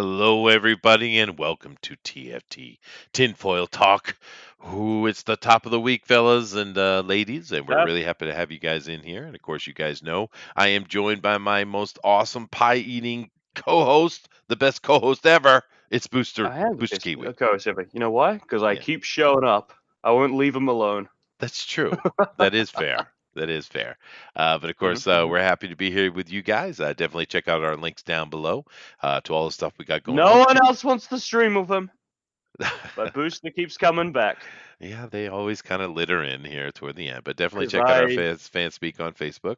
Hello, everybody, and welcome to TFT Tinfoil Talk. Ooh, it's the top of the week, fellas and ladies, and we're That really happy to have you guys in here. And of course, you guys know I am joined by my most awesome pie-eating co-host, the best co-host ever. It's Booster I have the Booster best Kiwi. coach ever. You know why? Because I Yeah, keep showing up. I won't leave him alone. that's true. That is fair. That is fair. But of course, Mhm. we're happy to be here with you guys. Definitely check out our links down below to all the stuff we got going No on. one else wants to stream with him, but Booster keeps coming back. Yeah, they always kind of litter in here toward the end, but definitely Because check out our I fan speak on Facebook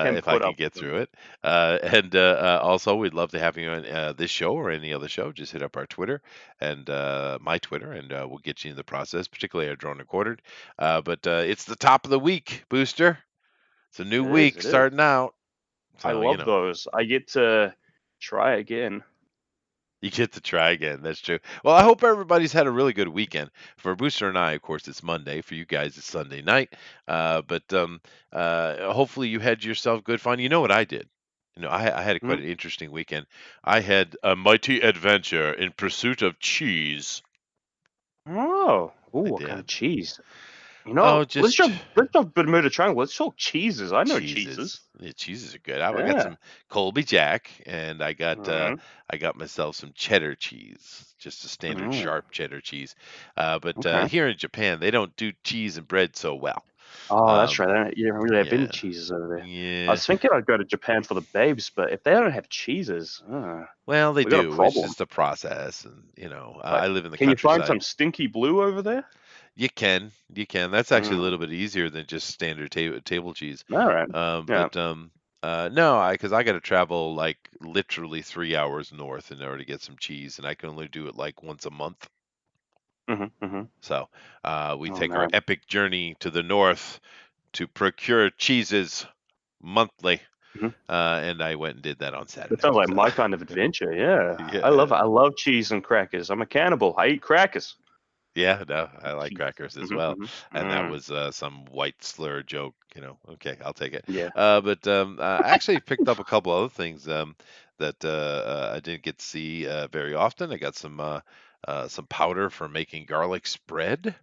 can if I put can up get with him. through it. And also, we'd love to have you on this show or any other show. Just hit up our Twitter and my Twitter, and we'll get you in the process, particularly our drone recorded. But it's the top of the week, Booster. It's a new It is, week it is. starting out, I so love those. I get to try again. you get to try again. That's true. Well, I hope everybody's had a really good weekend. For Booster and I, of course, it's Monday. For you guys, it's Sunday night. But hopefully you had yourself good fun. You know what I did? I had quite Hmm? an interesting weekend. I had a mighty adventure in pursuit of cheese. Oh, ooh, I what kind of did. cheese? Oh, Let's just talk Bermuda Triangle. Let's talk cheeses. I know cheeses. cheeses. Yeah, cheeses are good. I got Yeah. some Colby Jack, and Hmm. I got myself some cheddar cheese, just a standard Mm. sharp cheddar cheese. But Okay. here in Japan, they don't do cheese and bread so well. Oh, that's Um, right. You don't really have any yeah, cheeses over there. I yeah. was thinking I'd go to Japan for the babes, but if they don't have cheeses, Well, they we got a do. It's problem. just a process, and Like, I live in the can you find countryside. some stinky blue over there? You can. That's actually a Mm. little bit easier than just standard table cheese. All right. Um, Yeah. but um, no, because I got to travel like literally 3 hours north in order to get some cheese, and I can only do it like once a month. Mhm. Mhm. So we Oh take our man, epic journey to the north to procure cheeses monthly, Mhm. and I went and did that on That Saturday. sounds like So my kind of adventure. Yeah, I love yeah, it. I love cheese and crackers. I'm a cannibal. I eat crackers. yeah, no, I like Cheese. crackers as Mhm. well. Mhm. And that Mm. was some white slur joke. Okay, I'll take it. Yeah. But I actually picked up a couple other things that I didn't get to see very often. I got some powder for making garlic spread.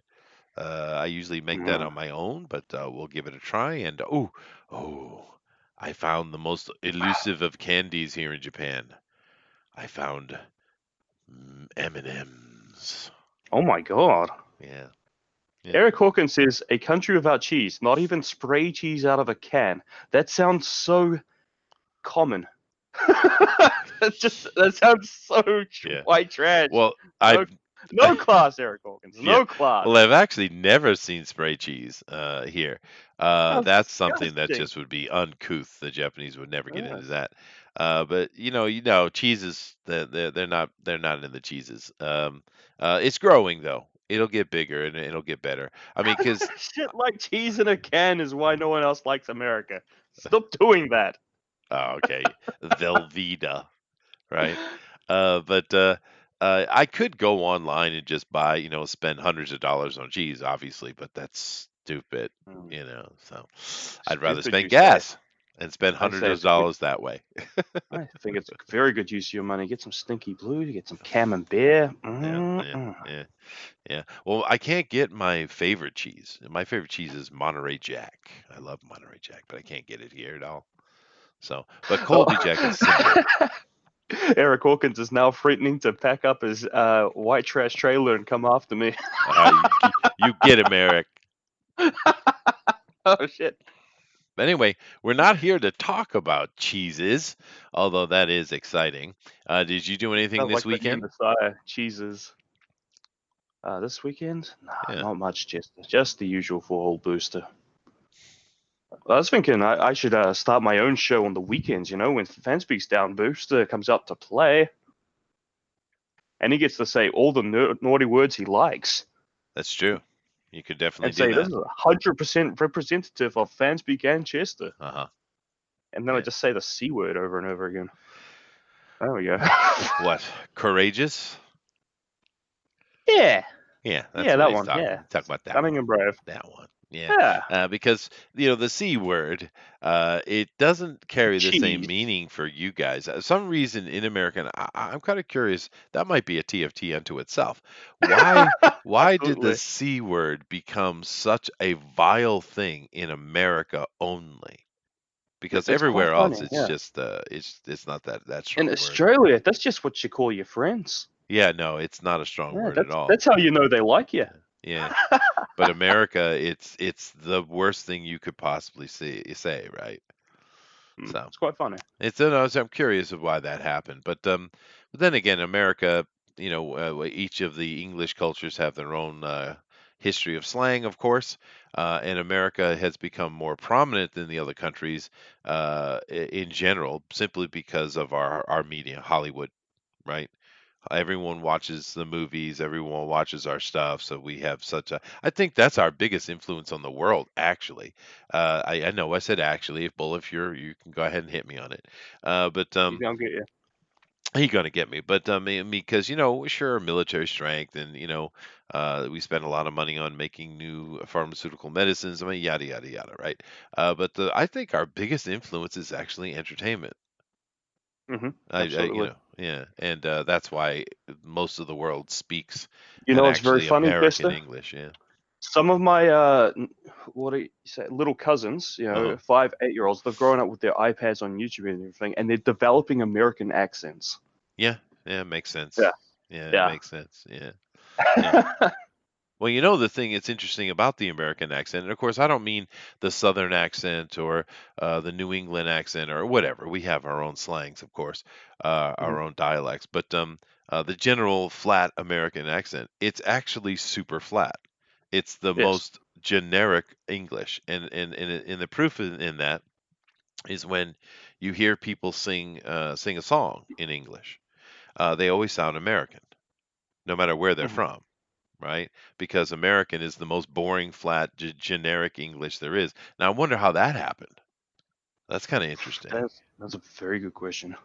I usually make that Mm. on my own, but we'll give it a try. And oh, I found the most elusive of candies here in Japan. I found M&Ms. Oh my god. Yeah, yeah. Eric Hawkins says a country without cheese, not even spray cheese out of a can. That sounds so common. That sounds so Yeah. white trash. Well, No, I've no class, Eric Hawkins. yeah. No class. Well, I've actually never seen spray cheese here. How That's something that disgusting. just would be uncouth. The Japanese would never get Uh, into that. But cheeses they're not in the cheeses. It's growing though. It'll get bigger and it'll get better. I mean, because Shit like cheese in a can is why no one else likes America. Stop doing that. oh, okay, Velveeta, right? But I could go online and just buy, spend hundreds of dollars on cheese, obviously, but that's stupid, Hmm. So I'd rather Stupid, spend you say. gas and spend I hundreds say of it's a good. dollars that way. I think it's a very good use of your money. Get some stinky blue. You get some camembert. Yeah, yeah, Mm-mm. yeah, yeah. Well, I can't get my favorite cheese. My favorite cheese is Monterey Jack. I love Monterey Jack, but I can't get it here at all. So, but Colby Jack is similar. Eric Hawkins is now threatening to pack up his white trash trailer and come after me. You get him, Eric. Oh shit! But anyway, we're not here to talk about cheeses, although that is exciting. Did you do anything Sounds this like the E weekend? Messiah cheeses. This weekend? Nah, Yeah, not much. Just the usual for old booster. I was thinking I should start my own show on the weekends. You know, when Fanspeak's down, Booster comes up to play, and he gets to say all the naughty words he likes, that's true. You could definitely and do say this that. is 100% representative of Fanspeak and Chester. Uh-huh. And then I Yeah. just say the C word over and over again. There we go. What? Courageous? Yeah, Yeah, that's yeah, what that he's one. talking. Yeah, Talk about that cunning one. and brave. That one. Yeah, Yeah, because the C word, it doesn't carry the same cheese. meaning for you guys. Some reason in America, and I'm kind of curious. That might be a TFT unto itself. Why? Why did the Absolutely. C word become such a vile thing in America only? Because It's quite everywhere else, funny. it's Yeah. just it's not that In strong a word. Australia, that's just what you call your friends. Yeah, no, it's not a strong Yeah, word at that's all. how you know they like you. Yeah. But America, it's the worst thing you could possibly say, right? So It's quite funny. I'm curious of why that happened, but then again, America, each of the English cultures have their own history of slang, of course, and America has become more prominent than the other countries in general, simply because of our media, Hollywood, right? Everyone watches the movies, everyone watches our stuff, so we have such a. I think that's our biggest influence on the world, actually. I know I said actually. If Bull, if you can go ahead and hit me on it. But You don't get you. he gonna get me. But because sure, military strength, and we spend a lot of money on making new pharmaceutical medicines. I mean, yada yada yada, right? But I think our biggest influence is actually entertainment. Absolutely. Yeah, and that's why most of the world speaks You an know what's very actually funny, American Chester? English. Yeah. Some of my what do you say, little cousins, Uh-huh. 5, 8-year-olds, they've grown up with their iPads on YouTube and everything, and they're developing American accents. Yeah. Yeah. Makes Yeah, sense. Yeah, it yeah. makes sense. Yeah. Yeah. Well, the thing that's interesting about the American accent, and of course, I don't mean the Southern accent or the New England accent or whatever. We have our own slangs, of course, Mhm. our own dialects, but the general flat American accent, it's actually super flat. It's the Yes. most generic English, and the proof in that is when you hear people sing a song in English. They always sound American, no matter where they're Mhm. from, right? Because American is the most boring, flat, generic English there is. Now, I wonder how that happened. That's kind of interesting. That's a very good question.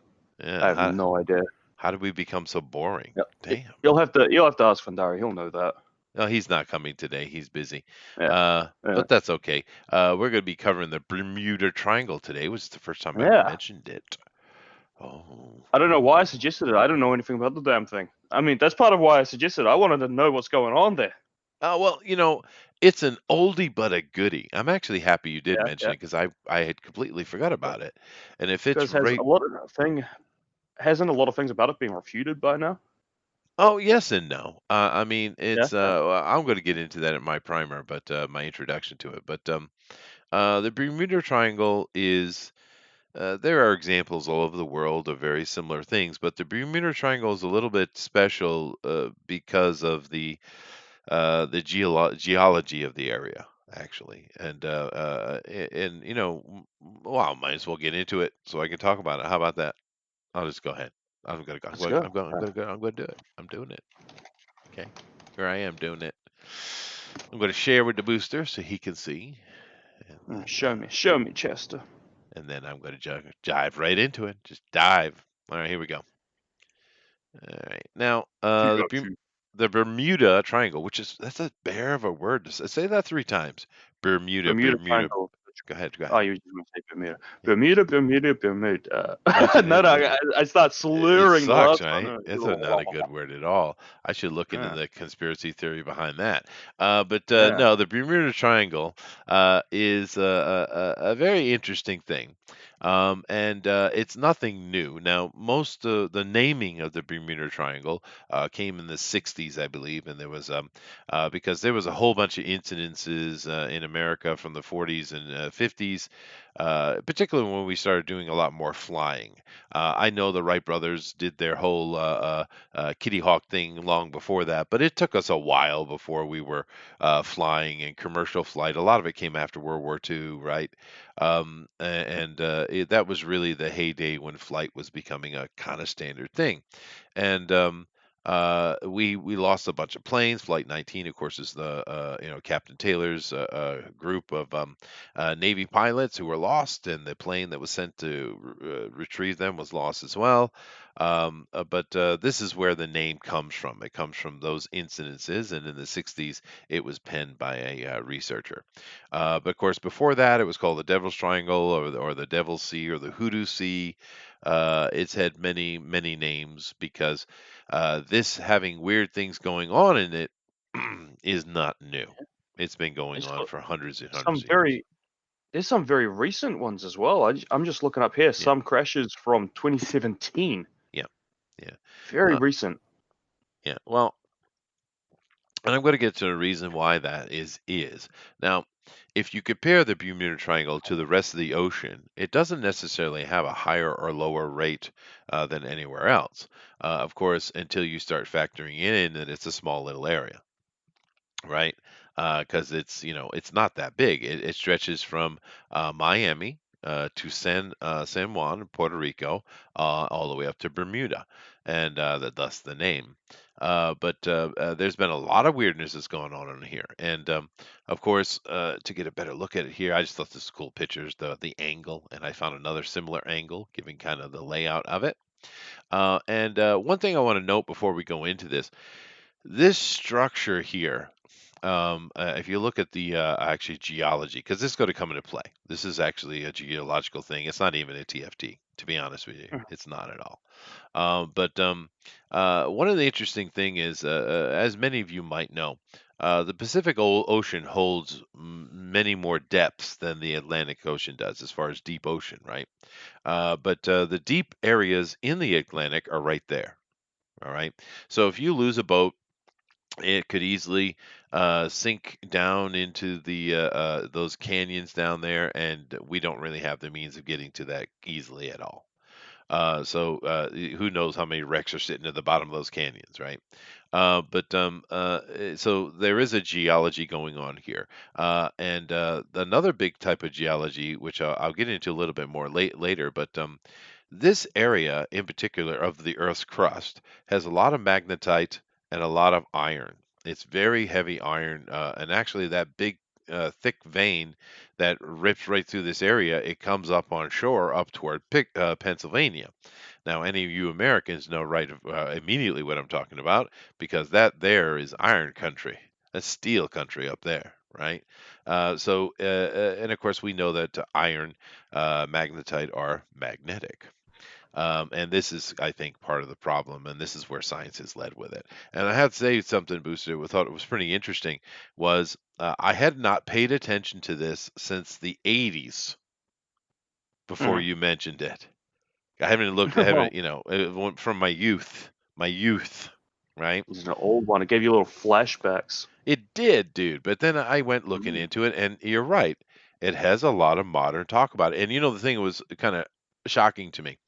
I Yeah, have no idea. how did we become so boring? Yep. Damn. You'll have to ask Vandari. He'll know that. No, he's not coming today. He's busy. Yeah. Yeah. But that's okay. We're going to be covering the Bermuda Triangle today, which is the first time I've Yeah. mentioned it. Oh, I don't know why I oh. suggested it. I don't know anything about the damn thing. I mean, that's part of why I suggested it. I wanted to know what's going on there. Well, it's an oldie but a goodie. I'm actually happy you did Yeah, mention yeah. it because I had completely forgot about it. And if it's Because has right, a lot of thing hasn't a lot of things about it been refuted by now? oh yes and no. I mean, Yeah, it's yeah. well, I'm going to get into that in my primer, but my introduction to it. But the Bermuda Triangle is. There are examples all over the world of very similar things, but the Bermuda Triangle is a little bit special because of the geology of the area, actually, and well, I might as well get into it so I can talk about it. How about that? I'll just go ahead. I'm gonna go. Let's go. I'm gonna go. I'm gonna do it. I'm doing it. Okay, here I am doing it. I'm gonna share with the booster so he can see, and Show me, Chester. then I'm gonna dive right into it. Just dive. All right, here we go. All right, now the Bermuda Triangle, which is that's a bear of a word. Say that 3 times. Bermuda, Bermuda Bermuda. Triangle. Go ahead. Go Oh, ahead. you just want to say Bermuda. Yeah. Bermuda, Bermuda, Bermuda. That's No, no, it, I start it slurring the sucks, last one. right? It's not a good word at all. I should look into Yeah, the conspiracy theory behind that. But yeah. no, the Bermuda Triangle is a very interesting thing, and it's nothing new. Now, most of the naming of the Bermuda Triangle came in the '60s, I believe, and there was because there was a whole bunch of incidences in America from the '40s and '50s, particularly when we started doing a lot more flying. I know the Wright brothers did their whole Kitty Hawk thing long before that, but it took us a while before we were flying in commercial flight. A lot of it came after World War II, right? That was really the heyday when flight was becoming a kind of standard thing. And We lost a bunch of planes. Flight 19, of course, is the Captain Taylor's group of Navy pilots who were lost, and the plane that was sent to retrieve them was lost as well. But this is where the name comes from. It comes from those incidences, and in the 60s, it was penned by a researcher. But of course, before that, it was called the Devil's Triangle, or the Devil's Sea, or the Hoodoo Sea. It's had many, many names because this having weird things going on in it is not new. It's been going There's on for hundreds and hundreds some of years. very there's some very recent ones as well. I'm just looking up here. Yeah, Some crashes from 2017. yeah, yeah, Very uh, recent. yeah. Well, and I'm going to get to the reason why that is. Now, if you compare the Bermuda Triangle to the rest of the ocean, it doesn't necessarily have a higher or lower rate than anywhere else. Of course, until you start factoring in that it's a small little area. Right? Because it's not that big. It stretches from Miami to San Juan, Puerto Rico, all the way up to Bermuda, and thus the name. But there's been a lot of weirdness that's going on in here, and of course, to get a better look at it here, I just thought this was cool pictures, the angle, and I found another similar angle, giving kind of the layout of it. And one thing I want to note before we go into this structure here, if you look at the actually geology, because this is going to come into play. This is actually a geological thing. It's not even a TFT, to be honest with you. It's not at all. But one of the interesting thing is, as many of you might know, the Pacific Ocean holds many more depths than the Atlantic Ocean does, as far as deep ocean, right? But the deep areas in the Atlantic are right there. All right. So if you lose a boat, it could easily sink down into the those canyons down there, and we don't really have the means of getting to that easily at all. Who knows how many wrecks are sitting at the bottom of those canyons, right? So there is a geology going on here, and another big type of geology, which I'll get into a little bit more later. But this area, in particular, of the Earth's crust, has a lot of magnetite and a lot of iron. It's very heavy iron, and actually, that big thick vein that rips right through this area, it comes up on shore up toward Pennsylvania. Now, any of you Americans know right immediately what I'm talking about, because that there is iron country. That's steel country up there, right? And of course, we know that iron, magnetite are magnetic. And this is, I think, part of the problem, and this is where science has led with it. And I had to say something, Booster, I thought it was pretty interesting, was I had not paid attention to this since the 80s before Mhm. you mentioned it. I Well, haven't, it went from my youth, right? it's an old one. It gave you little flashbacks. It did, dude. But then I went looking Mm. into it, and you're right. It has a lot of modern talk about it. And the thing that was kind of shocking to me.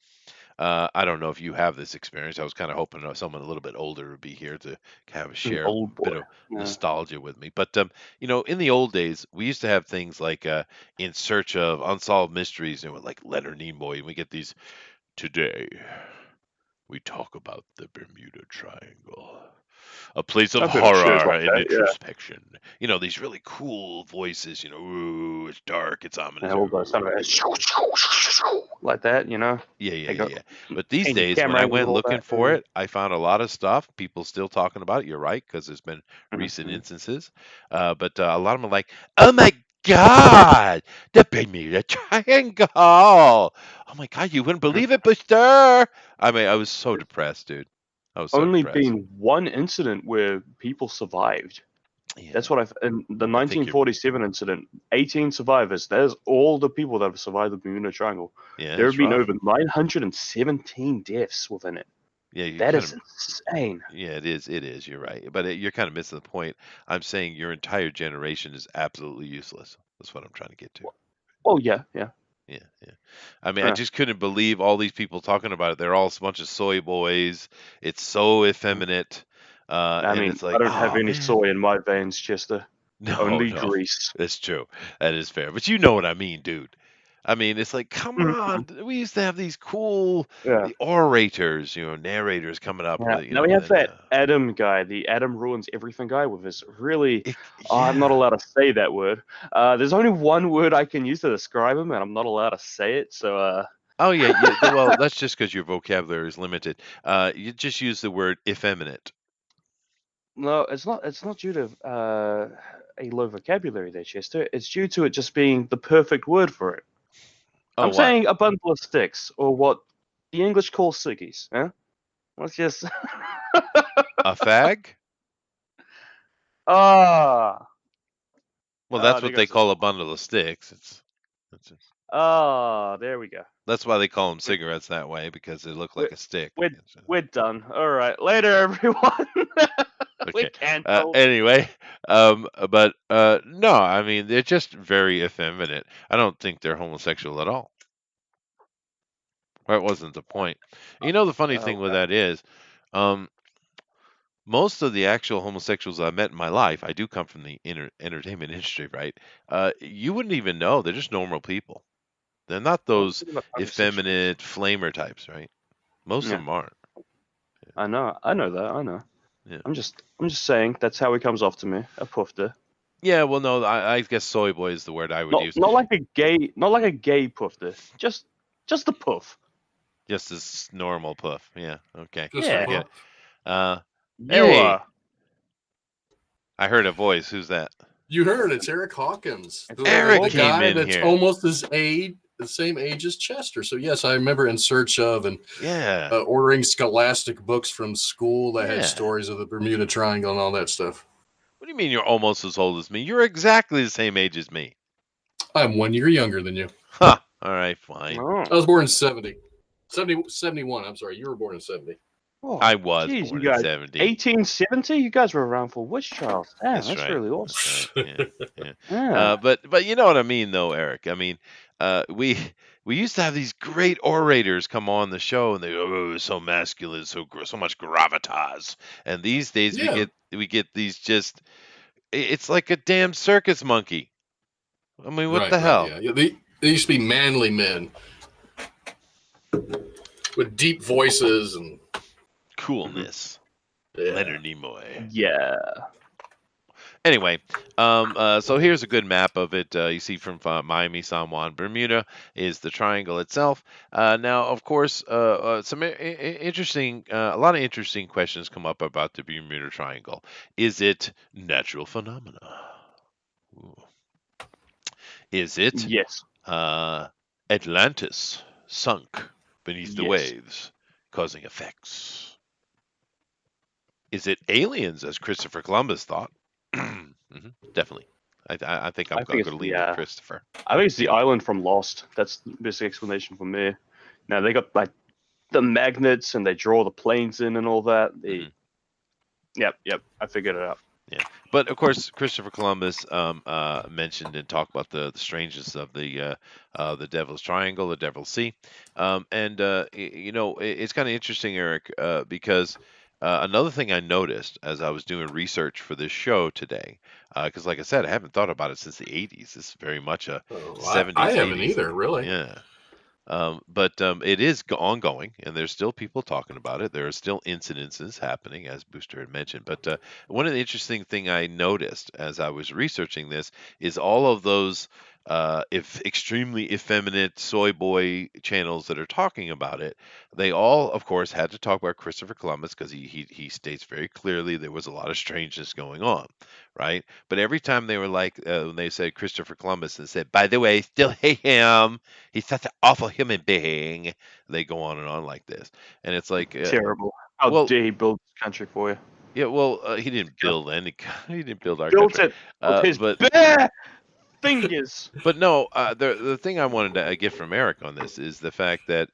I don't know if you have this experience. I was kind of hoping someone a little bit older would be here to kind of An share a old bit boy. of Yeah. nostalgia with me. But in the old days, we used to have things like "In Search of Unsolved Mysteries," and with like Leonard Nimoy, and we get these today. We talk about the Bermuda Triangle, a place of I've heard of shows horror like and that. Yeah. introspection. These really cool voices. Ooh, it's dark, it's And ominous. all the sound of Ooh. it like that. Yeah, yeah, They yeah, got yeah. But these changing days, when camera I angles and went all looking that. for it, I found a lot of stuff. People still talking about it. You're right, because there's been recent Mhm. instances. But a lot of them are like, "Oh my God, the Bermuda Triangle! Oh my God, you wouldn't believe it, Buster!" I mean, I was so depressed, dude. I was so Only depressed. been one incident where people survived. That's Yeah, what in the I think you're. 1947 incident, 18 survivors. There's all the people that have survived the Bermuda Triangle. Yeah, There have it's been rough. over 917 deaths within it. Yeah, you That kind is of. insane. Yeah, it is. It is. You're right. But you're kind of missing the point. I'm saying your entire generation is absolutely useless. That's what I'm trying to get to. Oh yeah, yeah. Yeah, yeah. I mean, I Uh, just couldn't believe all these people talking about it. They're all a bunch of soy boys. It's so effeminate. I And mean, it's I like, don't have oh any man. soy in my veins, Chester. No, Only no. grease. That's true. That is fair. But you know what I mean, dude. I mean, it's like, come Mhm. on, we used to have these cool Yeah. the orators, narrators coming up Yeah. with, Now we have and that Adam guy, the Adam ruins everything guy with his really. it, Oh, I'm not yeah. allowed to say that word. There's only one word I can use to describe him, and I'm not allowed to say it. So, Oh yeah, well, that's just because your vocabulary is limited. You just use the word effeminate. no, it's not. It's not due to a low vocabulary there, Chester. It's due to it just being the perfect word for it. Oh, I'm what? saying a bundle of sticks, or what the English call sickies. Huh? Let's just. A fag? Ah, Well, that's there what they goes the call a smile. bundle of sticks. Ah, there we go. That's why they call them We're, cigarettes that way because they look we're, like a stick. we're, we're done. All right. Later, everyone. We're Okay. cancelled. Anyway, but no, I mean they're just very effeminate. I don't think they're homosexual at all. That wasn't the point. The funny thing with that is, um, most of the actual homosexuals I met in my life, I do come from the entertainment industry, right? You wouldn't even know. They're just normal people. They're not I'm those talking about homosexuals. effeminate flamer types, right? Most of Yeah, them aren't. I know. I know that. I know. Yeah. I'm just saying that's how he comes off to me, a puffter. Yeah, well, no, I guess soy boy is the word I would use. Not like a gay, not like a gay puffter. Just a puff. Just as normal puff. Yeah, okay. Just a I Yeah, get it. puff. Uh, you hey, are. I heard a voice. Who's that? You heard it's Eric Hawkins, It's Eric the Eric Hawkins. came guy in that's here. almost the same age as Chester. So yes, I remember In Search of and Yeah, ordering scholastic books from school that had yeah. stories of the Bermuda Triangle and all that stuff. What do you mean you're almost as old as me? You're exactly the same age as me. I'm 1 year younger than you. Huh. All right, fine. Oh. I was born in 71. I'm sorry, you were born in 70. Oh, I was geez, you born in guys. 70. 1870. You guys were around for witch trials. Damn, That's that's right. really awesome. That's right. Yeah, yeah. Yeah. But you know what I mean, though, Eric. I mean, we we used to have these great orators come on the show, and they go, "Oh, so masculine, so much gravitas." And these days, we Yeah, get these just. It's like a damn circus monkey. I mean, what the right, hell? yeah. They used to be manly men with deep voices and Hmm. Coolness, yeah. Leonard Nimoy. Yeah. Anyway, so here's a good map of it. You see from Miami, San Juan, Bermuda is the triangle itself. Now, of course, some interesting, a lot of interesting questions come up about the Bermuda Triangle. Is it natural phenomena? Ooh. Is it Yes. uh, Atlantis sunk beneath the Yes. waves, causing effects? Is it aliens, as Christopher Columbus thought? Definitely. I think I'm I think going it's to the lean with Christopher. I think it's the island from Lost. That's the best explanation for me. Now they got like the magnets and they draw the planes in and all that. Hmm. Yep. I figured it out. Yeah, but of course, Christopher Columbus mentioned and talked about the strangeness of the Devil's Triangle, the Devil's Sea, and it's kind of interesting, Eric, because another thing I noticed as I was doing research for this show today, because like I said, I haven't thought about it since the '80s. This is very much a Oh, I '70s, haven't '80s, either, really. yeah. But it is ongoing, and there's still people talking about it. There are still incidences happening, as Booster had mentioned. But one of the interesting thing I noticed as I was researching this is all of those if extremely effeminate soy boy channels that are talking about it. They all, of course, had to talk about Christopher Columbus because he states very clearly there was a lot of strangeness going on, right? But every time they were like when they said Christopher Columbus and said, by the way, still hate him, he's such an awful human being. They go on and on like this, and it's like, Terrible. How well, dare he build this country for you? yeah, well, he didn't Just build any, he didn't build our built country, it with his but bare fingers. no, the thing I wanted to get from Eric on this is the fact that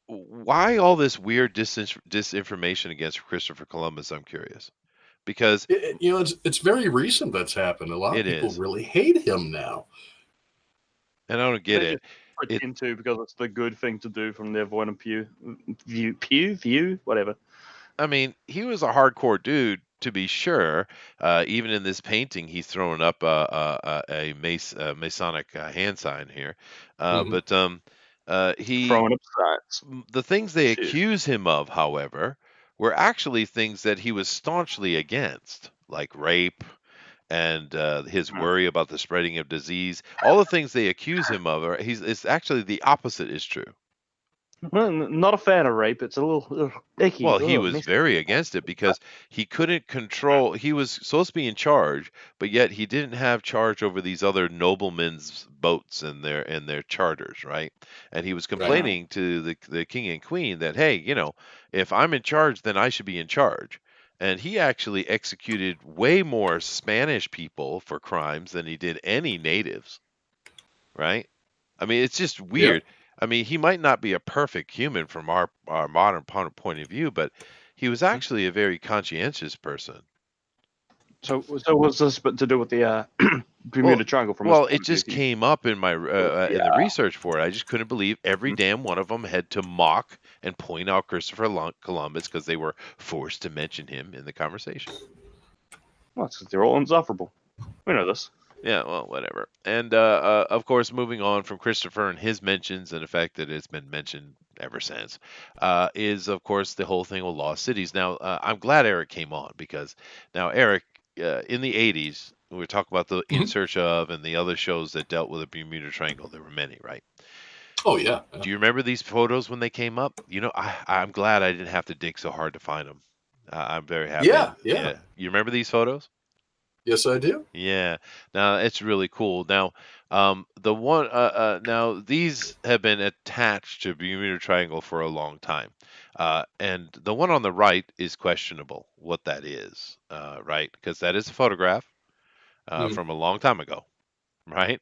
why all this weird disinformation against Christopher Columbus. I'm curious because It's very recent that's happened. A lot of it people is, really hate him now. and I don't get They it. just It, pretend to because it's the good thing to do from their point of view, whatever. I mean, he was a hardcore dude to be sure, even in this painting, he's throwing up a Masonic hand sign here. Hmm. But he Throwing up signs. the things they Shit. accuse him of, however, were actually things that he was staunchly against, like rape and his Mm. worry about the spreading of disease. All the things they accuse him of, it's actually the opposite is true. Not a fan of rape. It's a little icky. Well, he Ugh, was makes me very against it because he couldn't control. He was supposed to be in charge, but yet he didn't have charge over these other noblemen's boats and their charters, right? And he was Right. complaining to the king and queen that, hey, if I'm in charge, then I should be in charge. And he actually executed way more Spanish people for crimes than he did any natives, right? I mean, it's just Yeah. weird. I mean, he might not be a perfect human from our modern point of view, but he was Mhm. actually a very conscientious person. So what's this but to do with the Well, Bermuda Triangle from his well, point it of view? just came up in my in the Yeah. research for it. I just couldn't believe every Mhm. damn one of them had to mock and point out Christopher Columbus because they were forced to mention him in the conversation. Well, it's 'cause they're all insufferable. We know this. Yeah, well, whatever. And of course, moving on from Christopher and his mentions and the fact that it's been mentioned ever since, is of course the whole thing with lost cities. Now, I'm glad Eric came on because now Eric, in the '80s, we were talking about the In Hmm. Search of and the other shows that dealt with the Bermuda Triangle. There were many, right? Oh yeah. Do you remember these photos when they came up? I'm glad I didn't have to dig so hard to find them. I'm very happy. Yeah. Yeah. Yeah, you remember these photos? Yes, I do. Yeah. Now it's really cool. Now, now these have been attached to Bermuda Triangle for a long time, and the one on the right is questionable what that is, right? Because that is a photograph Mm. from a long time ago, right?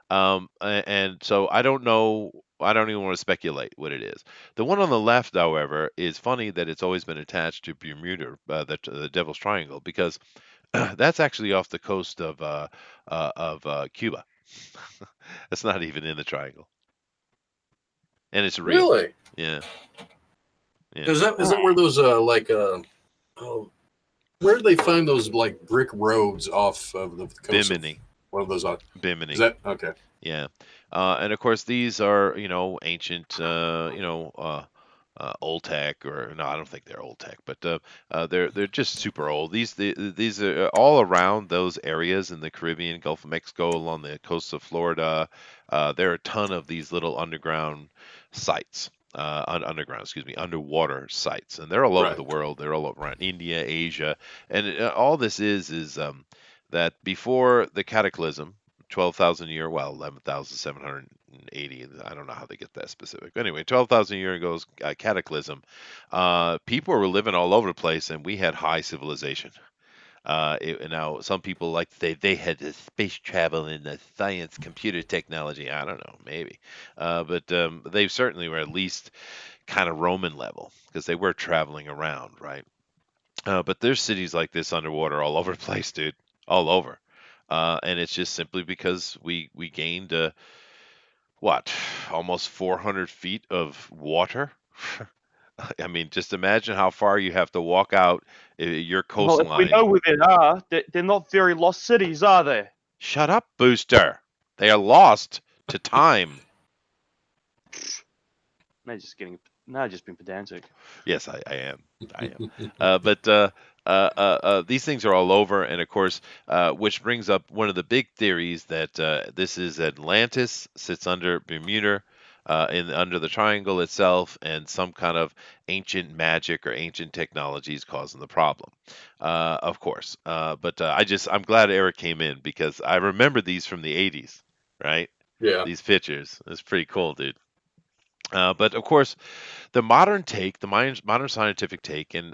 And so I don't know. I don't even want to speculate what it is. The one on the left, however, is funny that it's always been attached to Bermuda, the Devil's Triangle, because that's actually off the coast of Cuba. That's not even in the triangle, and it's real. Really? Yeah, yeah. Is that where those oh, where did they find those like brick roads off of the coast of Bimini, one of those? Is Bimini. that okay? Yeah, and of course these are ancient, old tech, or no, I don't think they're old tech, but they're just super old. These are all around those areas in the Caribbean, Gulf of Mexico, along the coast of Florida. There are a ton of these little underground sites. Underground, excuse me, underwater sites, and they're all over Right. the world. They're all around India, Asia, and all this is that before the cataclysm, 12,000 year, well, 11,780. I don't know how they get that specific. Anyway, 12,000 year ago cataclysm. People were living all over the place, and we had high civilization. Now, some people like they had the space travel and the science, computer technology. I don't know, maybe, but they certainly were at least kind of Roman level because they were traveling around, right? But there's cities like this underwater all over the place, dude, all over. And it's just simply because we gained what, almost 400 feet of water. I mean, just imagine how far you have to walk out your Well, if we coastline. know who they are, they're not very lost cities, are they? Shut up, Booster. They are lost to time. Now just being pedantic. Yes, I am. I am. But these things are all over, and of course, which brings up one of the big theories that this is Atlantis sits under Bermuda, under the triangle itself, and some kind of ancient magic or ancient technologies causing the problem. Of course, but I'm glad Eric came in because I remember these from the '80s, right? Yeah. These pictures. It's pretty cool, dude. But of course, the modern take, the modern scientific take, and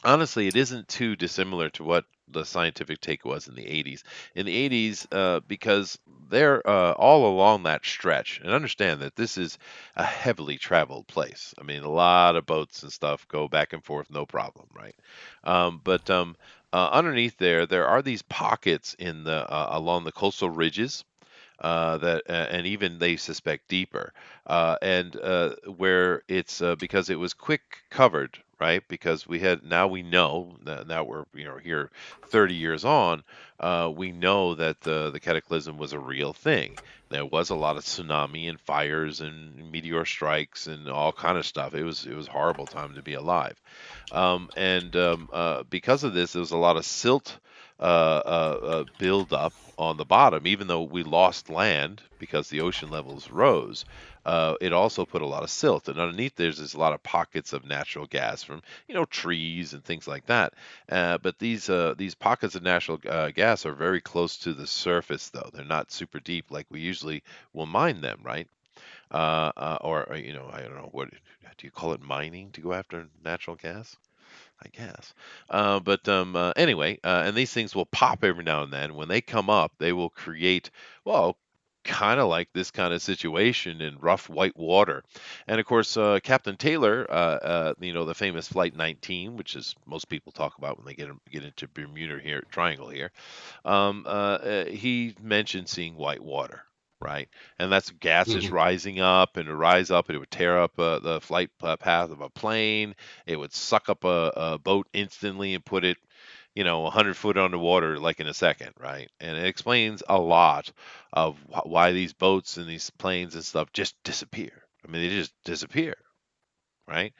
honestly, it isn't too dissimilar to what the scientific take was in the '80s. In the '80s, because they're all along that stretch, and understand that this is a heavily traveled place. I mean, a lot of boats and stuff go back and forth, no problem, right? But underneath there are these pockets in the along the coastal ridges and even they suspect deeper, and where it's because it was quick covered, right? Because we know that now we're here 30 years on, we know that the cataclysm was a real thing. There was a lot of tsunami and fires and meteor strikes and all kind of stuff. It was a horrible time to be alive. And Because of this, there was a lot of silt build up on the bottom. Even though we lost land because the ocean levels rose, it also put a lot of silt. And underneath there's a lot of pockets of natural gas from trees and things like that. But these pockets of natural gas are very close to the surface, though they're not super deep like we usually will mine them, right? Or I don't know, what do you call it, mining to go after natural gas? I guess. Anyway, and these things will pop every now and then. When they come up, they will create, well, kind of like this kind of situation in rough white water. And of course, Captain Taylor, the famous Flight 19, which is most people talk about when they get into Bermuda Triangle here. He mentioned seeing white water, right? And that's gas is Hmm. rising up, and it rise up, and it would tear up the flight path of a plane. It would suck up a boat instantly and put it, 100 foot underwater like in a second, right? And it explains a lot of why these boats and these planes and stuff just disappear. I mean, they just disappear, right?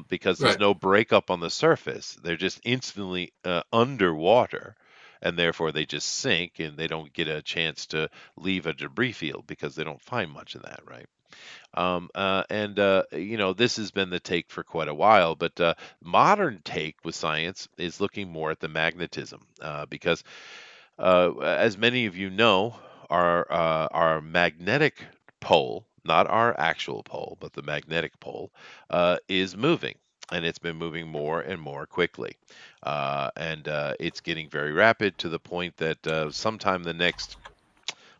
Because there's Right. no breakup on the surface. They're just instantly underwater, and therefore they just sink and they don't get a chance to leave a debris field because they don't find much of that, right? This has been the take for quite a while, but modern take with science is looking more at the magnetism because as many of you know, our magnetic pole, not our actual pole, but the magnetic pole, is moving, and it's been moving more and more quickly, and it's getting very rapid to the point that sometime the next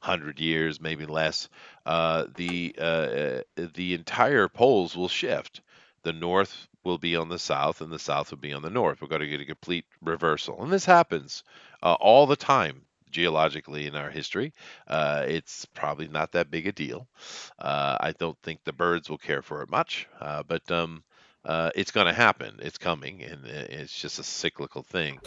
100 years, maybe less, the entire poles will shift. The north will be on the south, and the south will be on the north. We're going to get a complete reversal, and this happens all the time geologically in our history. It's probably not that big a deal. I don't think the birds will care for it much, but it's going to happen. It's coming, and it's just a cyclical thing.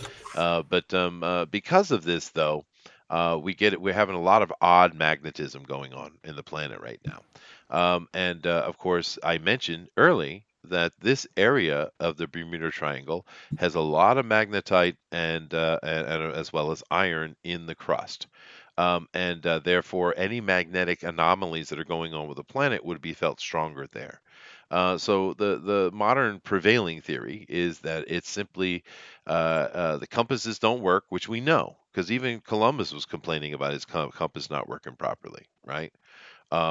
Because of this, though, we're having a lot of odd magnetism going on in the planet right now. Of course, I mentioned early that this area of the Bermuda Triangle has a lot of magnetite and as well as iron in the crust. Therefore, any magnetic anomalies that are going on with the planet would be felt stronger there. So the modern prevailing theory is that it's simply the compasses don't work, which we know because even Columbus was complaining about his compass not working properly, right?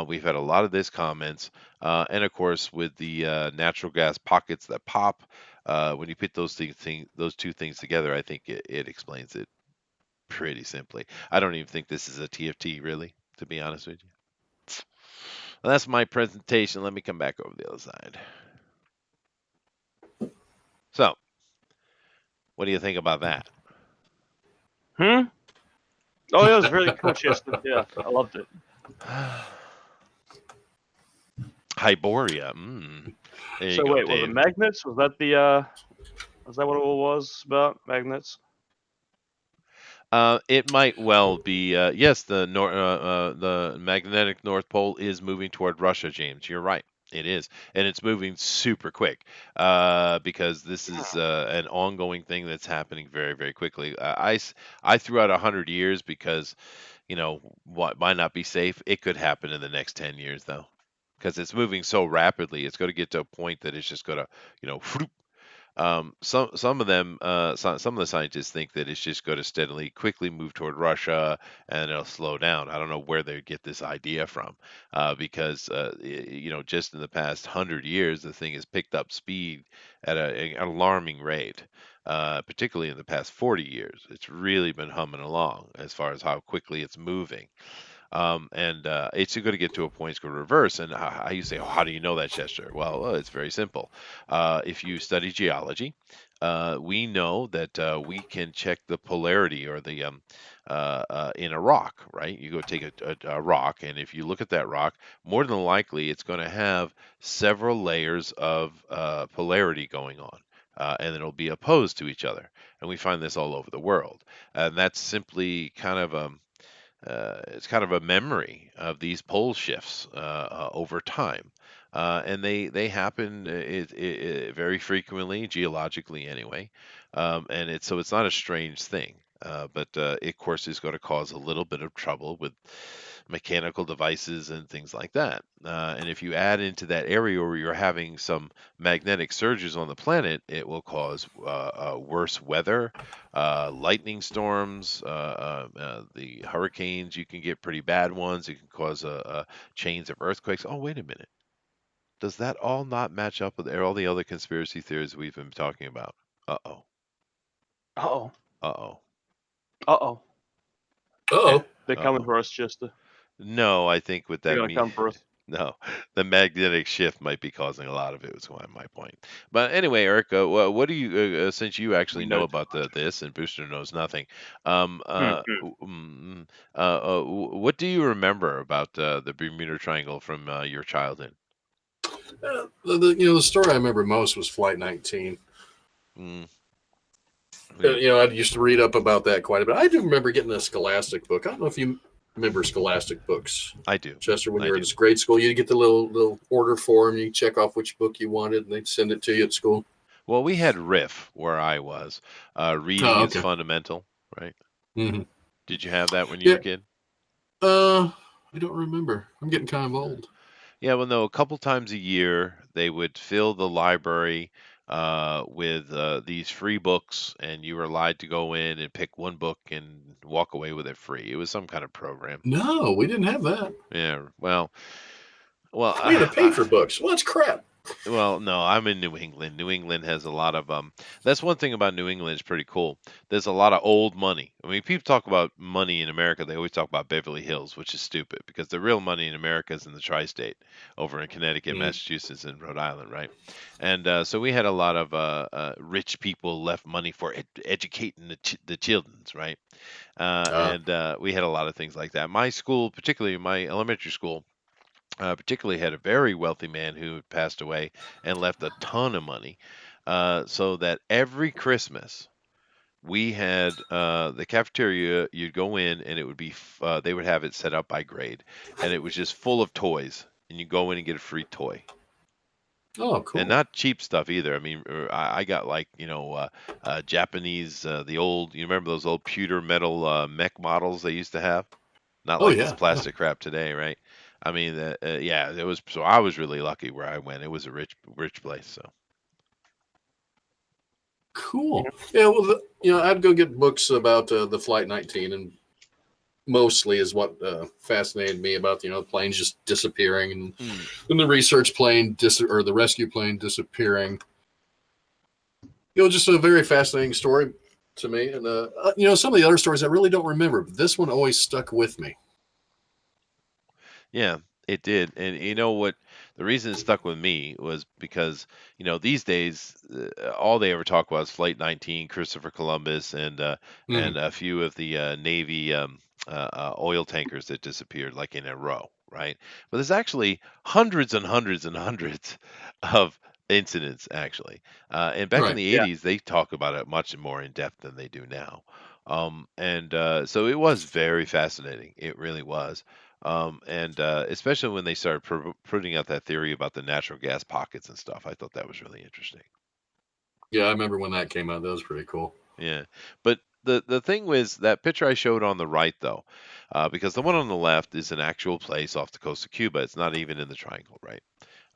We've had a lot of this comments, and of course with the natural gas pockets that pop. When you put those two things together, I think it explains it pretty simply. I don't even think this is a TFT, really, to be honest with you. Well, that's my presentation. Let me come back over the other side. So, what do you think about that? Hmm? Oh, yeah, it was really cool, Chester. Yeah, I loved it. Hyboria. There you So go, wait, were the Dave. magnets? Was that what it was about? Magnets? It might well be. Yes, the magnetic North Pole is moving toward Russia, James. You're right. It is, and it's moving super quick because this is an ongoing thing that's happening very, very quickly. I threw out 100 years because why not be safe? It could happen in the next 10 years though, because it's moving so rapidly. It's going to get to a point that it's just going to some of them, some of the scientists think that it's just going to steadily, quickly move toward Russia, and it'll slow down. I don't know where they get this idea from, because just in the past 100 years, the thing has picked up speed at an alarming rate. Particularly in the past 40 years, it's really been humming along as far as how quickly it's moving. It's going to get to a point it's going to reverse. And you say, oh, how do you know that, Chester? Well, it's very simple. If you study geology, we know that we can check the polarity or in a rock, right? You go take a rock, and if you look at that rock, more than likely it's going to have several layers of polarity going on. And it'll be opposed to each other. And we find this all over the world. And that's simply kind of it's kind of a memory of these pole shifts over time. And they happen very frequently, geologically anyway. And it's not a strange thing. But it, of course, is going to cause a little bit of trouble with mechanical devices and things like that. And if you add into that area where you're having some magnetic surges on the planet, it will cause worse weather, lightning storms, the hurricanes. You can get pretty bad ones. It can cause chains of earthquakes. Oh, wait a minute. Does that all not match up with all the other conspiracy theories we've been talking about? Uh oh. Uh-oh. Uh oh. Uh-oh. Oh, They're Uh coming oh. for us, Chester. No, I think what They're that gonna means. come for us. No, the magnetic shift might be causing a lot of it. Was my point. But anyway, Eric, what do you since you actually We know know too about much. this and Booster knows nothing? Hmm. What do you remember about the Bermuda Triangle from your childhood? the story I remember most was Flight 19. Mm, yeah. I used to read up about that quite a bit. I do remember getting a Scholastic book. I don't know if you remember Scholastic books, I do. Chester. When I you were in do. grade school, you get the little order form. You check off which book you wanted, and they'd send it to you at school. Well, we had Riff where I was. Reading Oh, is okay. fundamental, right? Hmm. Did you have that when you were Yeah. a kid? I don't remember. I'm getting kind of old. Yeah, well, no, a couple times a year they would fill the library with these free books, and you were allowed to go in and pick one book and walk away with it free. It was some kind of program. No, we didn't have that. Yeah, well, We had to pay for books. Well, that's crap. well, no, I'm in New England. New England has a lot of that's one thing about New England is pretty cool. There's a lot of old money. I mean, people talk about money in America, they always talk about Beverly Hills, which is stupid because the real money in America is in the tri-state over in Connecticut, Mm. Massachusetts, and Rhode Island, right? And so we had a lot of rich people left money for educating the childrens, right? Uh, And we had a lot of things like that. My school, particularly my elementary school, particularly had a very wealthy man who had passed away and left a ton of money. So that every Christmas we had the cafeteria. You'd go in and it would be they would have it set up by grade, and it was just full of toys. And you go in and get a free toy, oh, and cool. not cheap stuff either. I mean, I got like Japanese the old. You remember those old pewter metal mech models they used to have? Not Oh, like this yeah. Yeah. plastic crap today, right? I mean, yeah, it was. So I was really lucky where I went. It was a rich place. So Cool. Yeah. Well, I'd go get books about the Flight 19, and mostly is what fascinated me about the planes just disappearing, mm, and the research plane or the rescue plane disappearing. Just a very fascinating story to me. And some of the other stories I really don't remember, but this one always stuck with me. yeah, it did. And you know what? The reason it stuck with me was because these days all they ever talk about is Flight 19, Christopher Columbus, and Mm. a few of the Navy oil tankers that disappeared like in a row, right? But there's actually hundreds and hundreds and hundreds of incidents actually. And back in Right. the Yeah. 80s, they talk about it much more in depth than they do now. And so it was very fascinating. It really was. And especially when they started putting out that theory about the natural gas pockets and stuff, I thought that was really interesting. Yeah, I remember when that came out. That was pretty cool. Yeah, but the thing was that picture I showed on the right though, because the one on the left is an actual place off the coast of Cuba. It's not even in the triangle, right?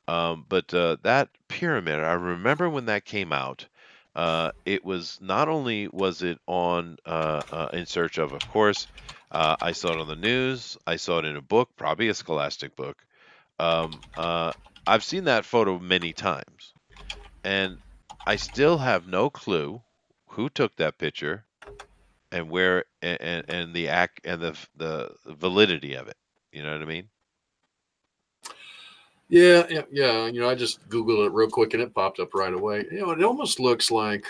But that pyramid, I remember when that came out. It was not only was it on in search of course, I saw it on the news. I saw it in a book, probably a scholastic book. Um, uh, I've seen that photo many times, and I still have no clue who took that picture and where and the act and the validity of it. You know what I mean? Yeah, yeah, yeah. I just Googled it real quick and it popped up right away. It almost looks like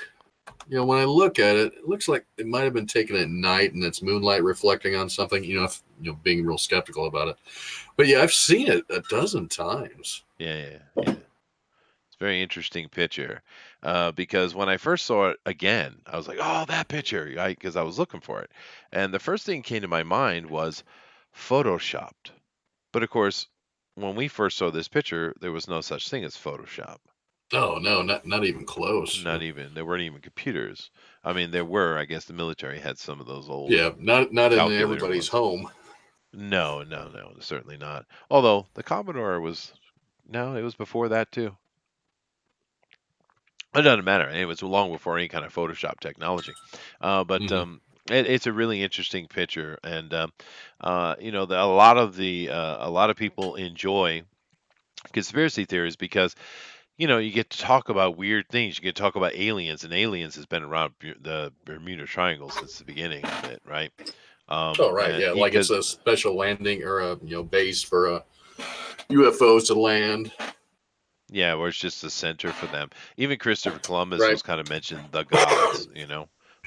when I look at it, it looks like it might have been taken at night and it's moonlight reflecting on something. Being real skeptical about it. But yeah, I've seen it a dozen times. Yeah. It's a very interesting picture because when I first saw it again, I was like, "Oh, that picture!" Because I was looking for it, and the first thing came to my mind was photoshopped. But of course, when we first saw this picture, there was no such thing as Photoshop. Oh no, not even close. Not even there weren't even computers. I mean, there were. I guess the military had some of those old Yeah, not in calculator everybody's ones. home. No, certainly not. Although the Commodore was no, it was before that too. It doesn't matter. It was long before any kind of Photoshop technology. But Hmm. it's a really interesting picture, and a lot of people enjoy conspiracy theories because you get to talk about weird things. You get to talk about aliens, and aliens has been around the Bermuda Triangle since the beginning of it, right? Oh right, And yeah, like it's because a special landing or a base for UFOs to land. yeah, where it's just the center for them. Even Christopher Columbus Right. was kind of mentioned the gods,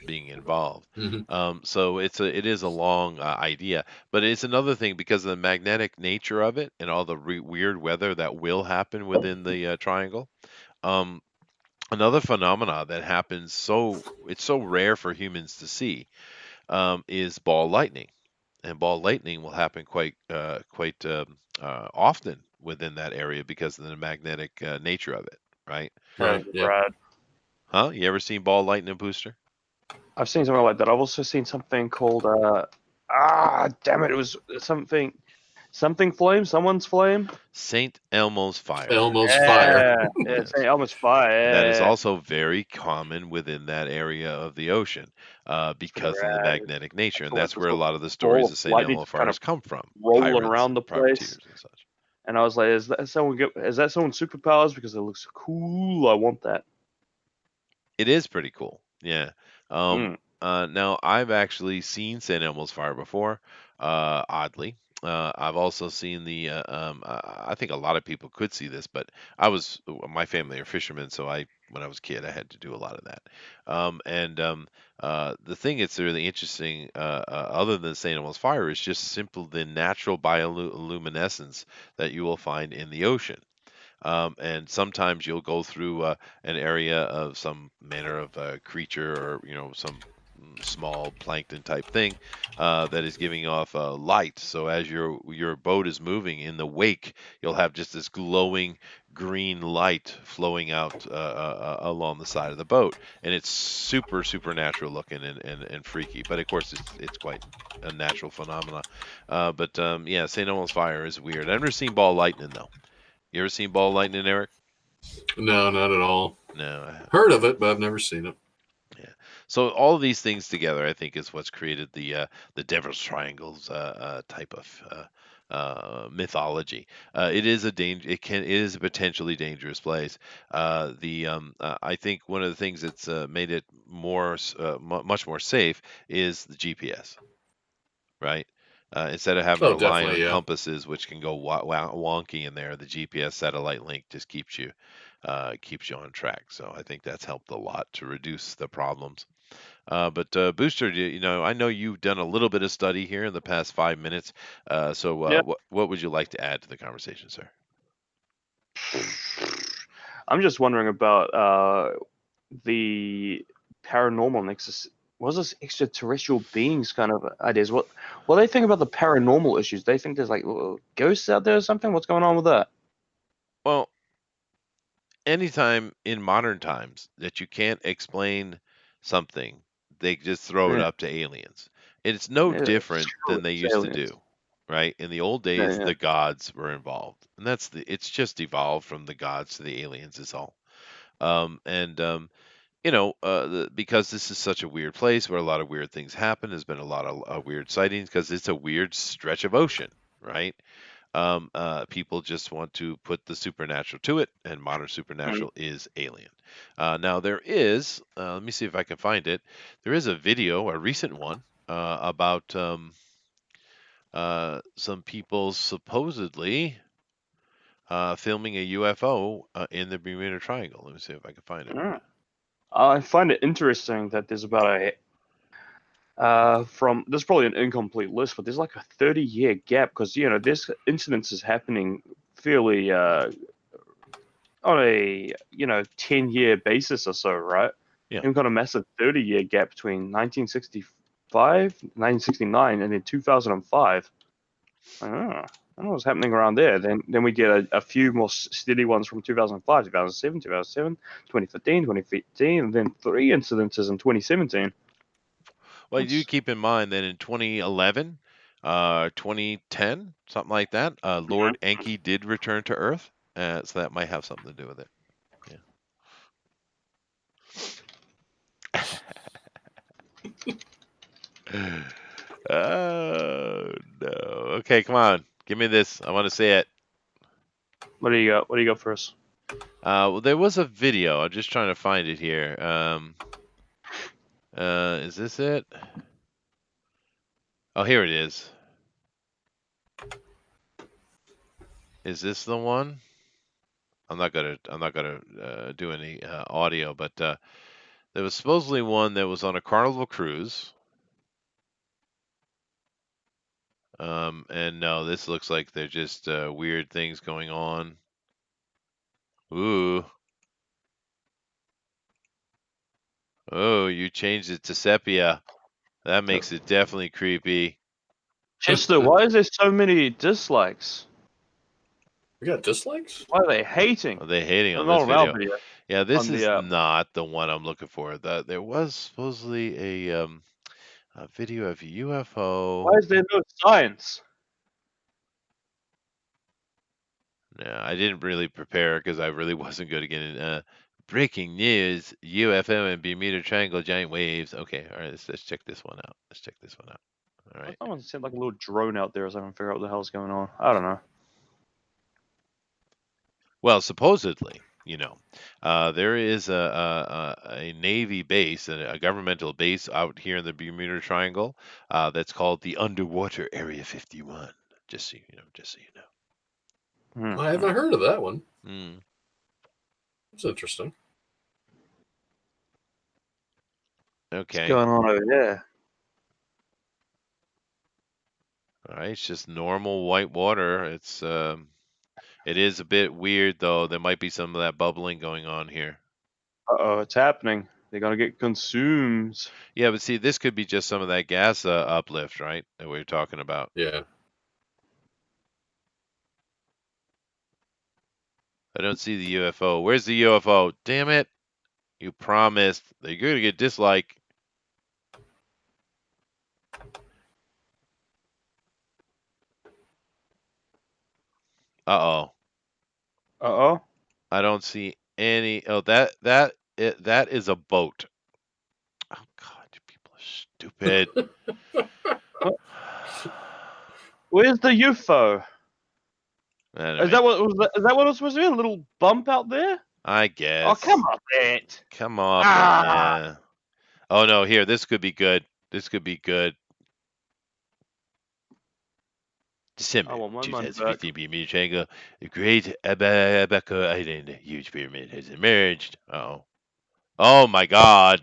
being involved. Hmm. So it is a long idea, but it's another thing because of the magnetic nature of it and all the weird weather that will happen within the triangle. Um, Another phenomena that happens it's so rare for humans to see is ball lightning, and ball lightning will happen quite often within that area because of the magnetic nature of it, right? Right. Sounds Yep. rad. Huh? You ever seen ball lightning, Booster? I've seen something like that. I've also seen something called damn it, it was something flame, someone's flame. St. Elmo's fire. Elmo's fire. Yeah, Yes. St. Elmo's fire. That is Yeah, also very common within that area of the ocean it's pretty because of the rad. magnetic I nature, and saw like that's this where a little lot of the ball stories of of St. lightning Elmo just kind of fires come from, rolling pirates around and the place. privateers and such. And I was like, is that someone's superpowers? Because it looks cool. I want that. It is pretty cool. Yeah. Um, Mm. Now I've actually seen St. Elmo's fire before, oddly. I've also seen I think a lot of people could see this, but my family are fishermen, so when I was a kid, I had to do a lot of that. And The thing that's really interesting, other than St. Elmo's fire, is just simple the natural bioluminescence that you will find in the ocean. And sometimes you'll go through an area of some manner of creature or some small plankton type thing that is giving off light. So as your boat is moving in the wake, you'll have just this glowing green light flowing out along the side of the boat, and it's super natural looking and freaky. But of course, it's quite a natural phenomena. But yeah, St. Elmo's fire is weird. I've never seen ball lightning though. You ever seen ball lightning, Eric? No, not at all. No, I haven't. Heard of it, but I've never seen it. Yeah. So all of these things together, I think, is what's created the Devil's Triangles type of mythology. It is a danger. It is a potentially dangerous place. I think one of the things that's made it much more safe is the GPS. Right? Instead of having to Oh, rely definitely, on yeah. compasses, which can go wonky in there, the GPS satellite link just keeps you on track. So I think that's helped a lot to reduce the problems. But Booster, I know you've done a little bit of study here in the past 5 minutes. Yeah. What would you like to add to the conversation, sir? I'm just wondering about the paranormal nexus. Was this extraterrestrial beings kind of ideas? What do they think about the paranormal issues? They think there's like ghosts out there or something? What's going on with that? Well, anytime in modern times that you can't explain something, they just throw it Yeah, up to aliens. It's no yeah, different screw than it, they it's used to aliens. do, right? In the old Yeah, days, yeah. the gods were involved, and it's just evolved from the gods to the aliens is all. And because this is such a weird place where a lot of weird things happen, there's been a lot of weird sightings because it's a weird stretch of ocean, right? People just want to put the supernatural to it, and modern Mm. supernatural is alien. Now, there is, let me see if I can find it. There is a video, a recent one, about some people supposedly filming a UFO in the Bermuda Triangle. Let me see if I can find it for Mm. you. I find it interesting that there's about a there's probably an incomplete list, but there's like a 30-year gap because this incidences happening fairly on a 10-year basis or so, right? Yeah. And we've got a massive 30-year gap between 1965, 1969, and then 2005. I don't know what's happening around there. Then we get a few more steady ones from 2005, 2007, 2015, 2015, and then 3 incidences in 2017. Well, you do keep in mind that in 2011, 2010, something like that, Lord Enki did return to Earth, so that might have something to do with it. Yeah. Oh no. Okay, come on. Give me this. I want to see it. What do you got? What do you got for us? Well, there was a video. I'm just trying to find it here. Is this it? Oh, here it is. Is this the one? I'm not gonna do any audio, but there was supposedly one that was on a Carnival cruise. And no, this looks like they're just weird things going on. Ooh. Oh, you changed it to sepia. That makes it definitely creepy. Chester, why is there so many dislikes? We got dislikes? Why are they hating? Are they hating on Not this on our video? video. Yeah, this On is the not the one I'm looking for. There was supposedly a video of a UFO. why is there no science? No, I didn't really prepare because I really wasn't good at getting breaking news: UFO and Bermuda Triangle giant waves. Okay, all right, let's check this one out. Let's check this one out. All right. Someone sent like a little drone out there or something to figure out what the hell's going on. I don't know. Well, supposedly, there is a Navy base, a governmental base out here in the Bermuda Triangle, that's called the Underwater Area 51. Just so you know, just so you know. I haven't heard of that one. Mm. It's interesting. Okay. What's going on over there? All right, it's just normal white water. It is a bit weird though. There might be some of that bubbling going on here. Uh-oh, it's happening. They're gonna get consumed. Yeah, but see, this could be just some of that gas uplift, right? That we were talking about. Yeah. I don't see the UFO. Where's the UFO? Damn it. You promised. They're going to get dislike. Uh-oh. Uh-oh. I don't see any. Oh, that is a boat. Oh God, you people are stupid. Where's the UFO? Anyway, Is that what was that? Is that what it was supposed to be? A little bump out there? I Oh, guess. come on, it. Come off. Ah! Yeah. Oh no, here. This could be good. This could be good. December I want my money back. 2015 Bermuda Triangle, the Great Abaco Island, a huge pyramid has emerged. Uh-oh. Oh my God.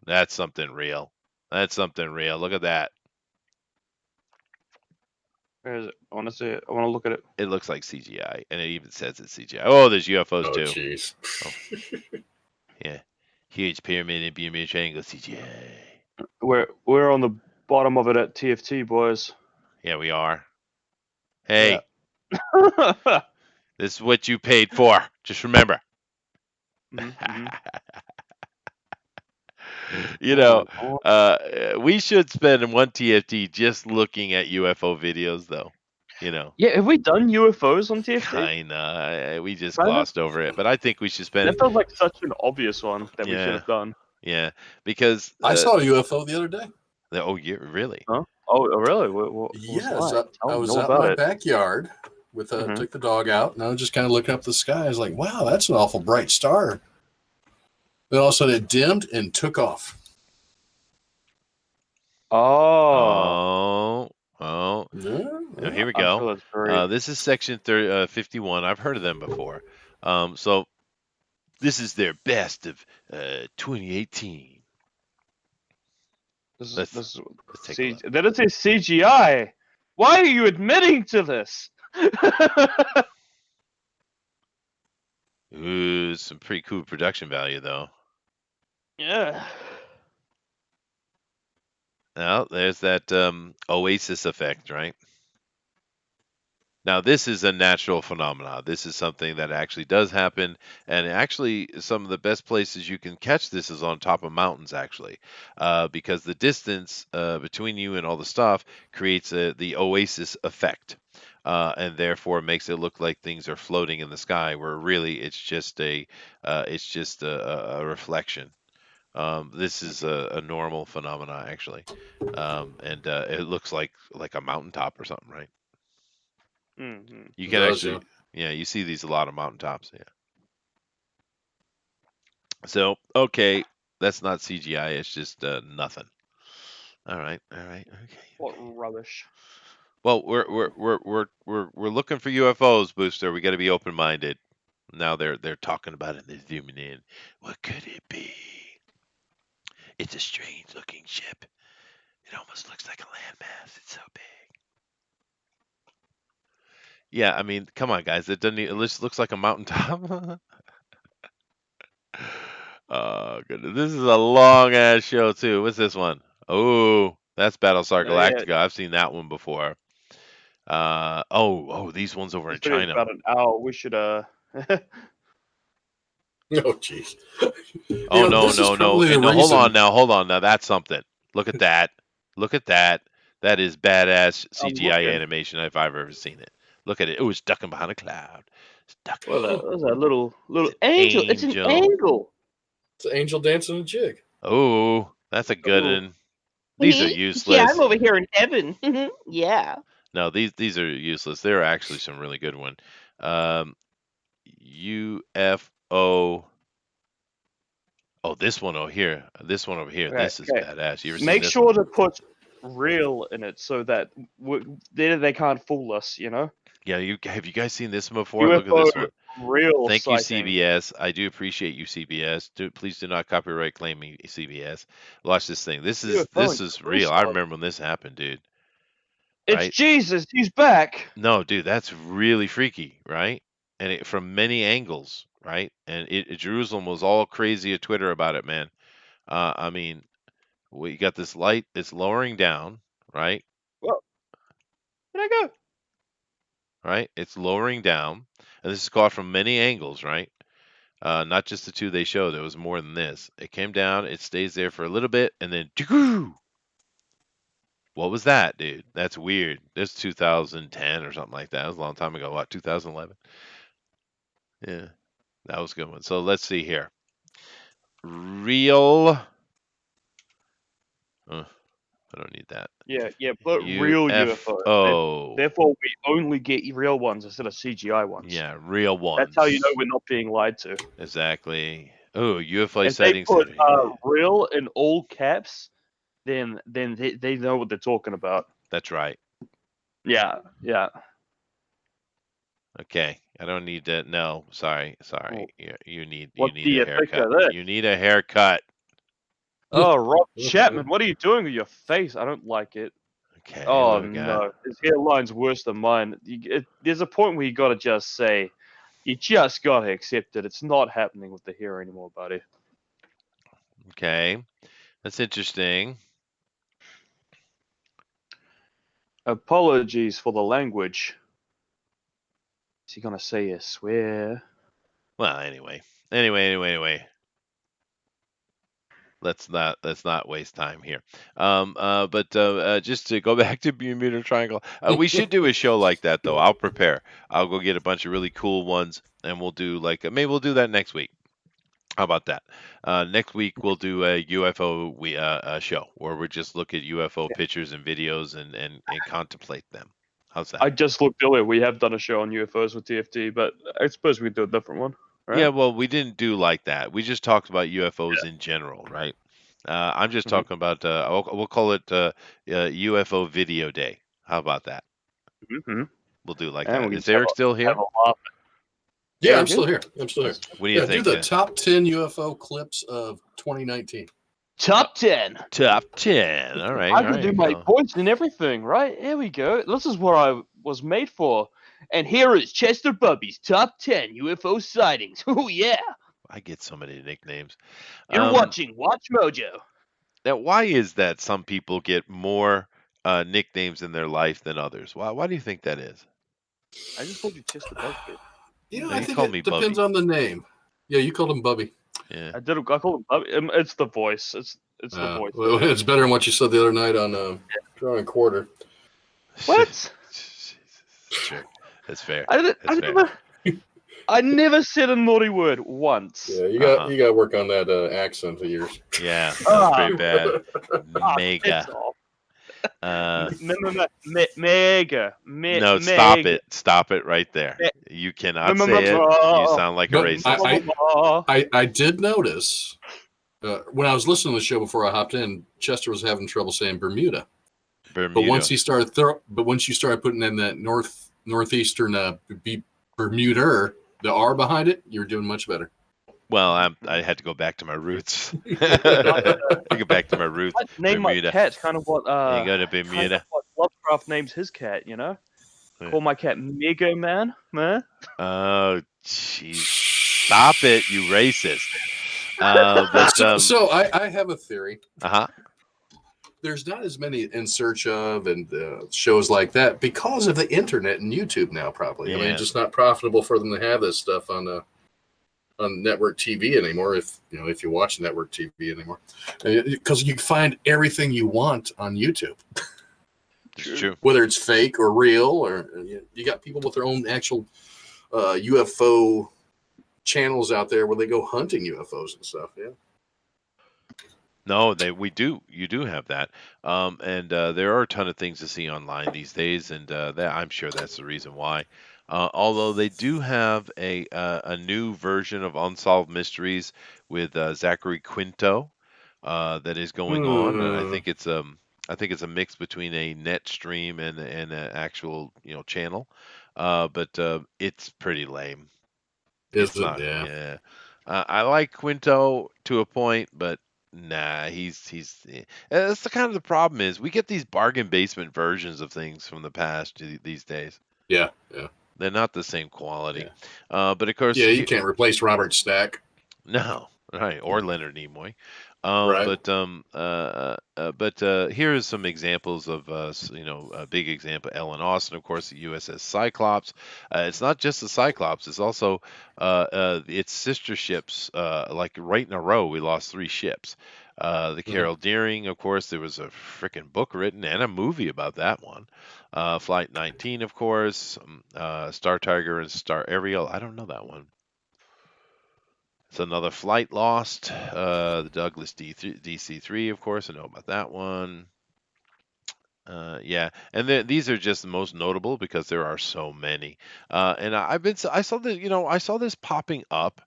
That's something real. That's something real. Look at that. Where is it? I want to see it. I want to look at it. It looks like CGI, and it even says it's CGI. Oh, there's UFOs Oh, too. jeez. Oh. Yeah. Huge pyramid in Bermuda Triangle, CGI. We're on the bottom of it at TFT, boys. Yeah, we are. Hey, Yeah. this is what you paid for. Just remember. Mm-hmm. You know, we should spend one TFT just looking at UFO videos, though. Yeah, have we done UFOs on TFT? Kinda. We just Kinda? glossed over it, but I think we should spend. That feels like such an obvious one that we should Yeah. have done. Yeah, because I saw a UFO the other day. oh, yeah, really? Huh? Oh, really? What was Yes, that? I was Tell me out in my about it. backyard with Mhm. took the dog out, and I was just kind of looking up the sky. I was like, "Wow, that's an awful bright star." Then all of a sudden, it dimmed and took off. Oh. Oh. Yeah, Now, here we I'm go. sure that's very. This is section 51. I've heard of them before. So This is their best of 2018. Let's take a look. Then it says CGI. Why are you admitting to this? Ooh, some pretty cool production value though. Yeah. Now there's that Oasis effect, right? Now, this is a natural phenomenon. This is something that actually does happen, and actually, some of the best places you can catch this is on top of mountains, actually, because the distance between you and all the stuff creates the oasis effect, and therefore makes it look like things are floating in the sky, where really it's just a reflection. This is a normal phenomenon, actually, and it looks like a mountaintop or something, right? Mm-hmm. You It can does, yeah. actually, yeah, you see these a lot of mountaintops. Yeah. So, okay, that's not CGI. It's just nothing. All right. All right. Okay. What rubbish. Well, we're looking for UFOs, Booster. We got to be open minded. Now they're talking about it. They're zooming in. What could it be? It's a strange looking ship. It almost looks like a landmass. It's so big. Yeah, I mean, come on, guys. It doesn't. It just looks like a mountaintop. Oh goodness, this is a long ass show too. What's this one? Oh, that's Battlestar Yeah, Galactica. I've seen that one before. These ones over in this video is China. about an hour. We should Oh, jeez. Oh no, This is no, no, probably the and no, reason. hold on now. That's something. Look at that. Look at that. That is badass I'm CGI looking. animation if I've ever seen it. Look at it. Oh, it's ducking behind a cloud. It's ducking. Well, that was a little It's an angel. It's an angel. angle. It's an angel dancing a jig. Oh, that's a good Ooh. one. These are Yeah, I'm useless. over here in heaven. Yeah. No, these are useless. There are actually some really good one. Um, UFO. Oh, this one over here. This one over here. Okay. This is Okay. badass. You ever seen Make this sure one? to put real in it so that they can't fool us. Yeah, have you guys seen this one before? Look at UFO this one. real Thank you, sighting. CBS. I do appreciate you, CBS. Please do not copyright claim me, CBS. Watch this thing. UFO This in is real. I Tucson. remember when this happened, dude. It's Right? Jesus. He's back. No, dude, that's really freaky, right? And from many angles, right? And Jerusalem was all crazy at Twitter about it, man. I mean, we got this light. It's lowering down, right? Well, where'd I go? Right? It's lowering down, and this is caught from many angles, right? Not just the two they showed. There was more than this. It came down. It stays there for a little bit, and then what was that, dude? That's weird. That's 2010 or something like that. That was a long time ago. What, 2011? Yeah, that was a good one. So let's see here. Real. I don't need that. Yeah. Put real UFO. UFO. Therefore, we only get real ones instead of CGI ones. Yeah, real That's how you know ones. we're not being lied to. Exactly. Oh, UFO If they sightings. put real in all caps, then they know what they're talking about. That's right. Yeah. Okay. I don't need that. No, sorry. Well, You need what do a you think haircut. of this? You need a haircut. Oh, Rob Chapman, what are you doing with your face? I don't like it. Okay, Oh what we got? no, his hairline's worse than mine. There's a point where you gotta just say, you just gotta accept it. It's not happening with the hair anymore, buddy. Okay. That's interesting. Apologies for the language. Is he gonna say a swear? Well, anyway. Let's not waste time here. But just to go back to Bermuda Triangle, we should do a show like that though. I'll prepare. I'll go get a bunch of really cool ones, and we'll do like maybe we'll do that next week. How about that? Next week we'll do a UFO show where we just look at UFO Yeah. pictures and videos and contemplate them. How's that? I just looked earlier. We have done a show on UFOs with TFT, but I suppose we could do a different one, right? Yeah, well, we didn't do like that. We just talked about UFOs in general, right? I'm just Mhm. talking about. We'll call it UFO Video Day. How about that? Mhm. We'll do like And that. we can Is just have Eric still have here? a laugh. Yeah, Very I'm still good. here. I'm still here. What do you Yeah, do think? the top 10 UFO clips of 2019. Top 10. Top 10. All right, I all can do right. my voice and everything, right? Here we go. This is what I was made for. And here is Chester Bubby's top 10 UFO sightings. Oh, yeah. I get so many nicknames. You're watching Watch Mojo. Now, why is that some people get more nicknames in their life than others? Why do you think that is? I just called you Chester Bubby. Yeah, No, I you think call me it depends Bubby. on the name. Yeah, you called him Bubby. Yeah. I called him Bubby. It's the voice. It's the voice. Well, it's better than what you said the other night on Drawing Quarter. What? Jesus, jerk. That's fair. I didn't. That's fair. I never said a naughty word once. Yeah, you Uh-huh. got to work on that accent of yours. Yeah, that's pretty bad. Piss Mega. off. Uh, Mega. no, stop it. Stop it right there. You cannot say it. You sound like a But racist. I did notice when I was listening to the show before I hopped in, Chester was having trouble saying Bermuda. Bermuda. But once you started putting in that northeastern Bermuda, the R behind it, you're doing much better. Well, I had to go back to my roots. Go back to my roots. I'd name Bermuda. my cat kind of what You go to kind Bermuda. of what Lovecraft names his cat, you know? Call my cat Mega Man. Oh, jeez. Stop it, you racist. So I have a theory. Uh-huh. There's not as many In Search Of and shows like that because of the internet and YouTube now. Probably, Yeah. I mean, it's just not profitable for them to have this stuff on network TV anymore. If you watch network TV anymore, because you find everything you want on YouTube. It's true. Whether it's fake or real, or you got people with their own actual UFO channels out there where they go hunting UFOs and stuff. Yeah. No, we do. You do have that, and there are a ton of things to see online these days, and that I'm sure that's the reason why. Although they do have a new version of Unsolved Mysteries with Zachary Quinto that is going on, and I think it's a mix between a net stream and an actual channel, but it's pretty lame. It's not. Yeah. I like Quinto to a point, but nah, that's the kind of the problem is we get these bargain basement versions of things from the past these days. Yeah. They're not the same quality. But of course, you can't replace Robert Stack. no, right, or Leonard Nimoy. Right. But here are some examples of a big example. Ellen Austin, of course, the USS Cyclops. It's not just the Cyclops; it's also its sister ships. Like right in a row, we lost 3 ships. The Carol Deering, of course, there was a freaking book written and a movie about that one. Flight 19, of course. Star Tiger and Star Ariel. I don't know that one. It's another flight lost. The Douglas DC-3, of course, I know about that one. Yeah, and these are just the most notable because there are so many. And I saw this popping up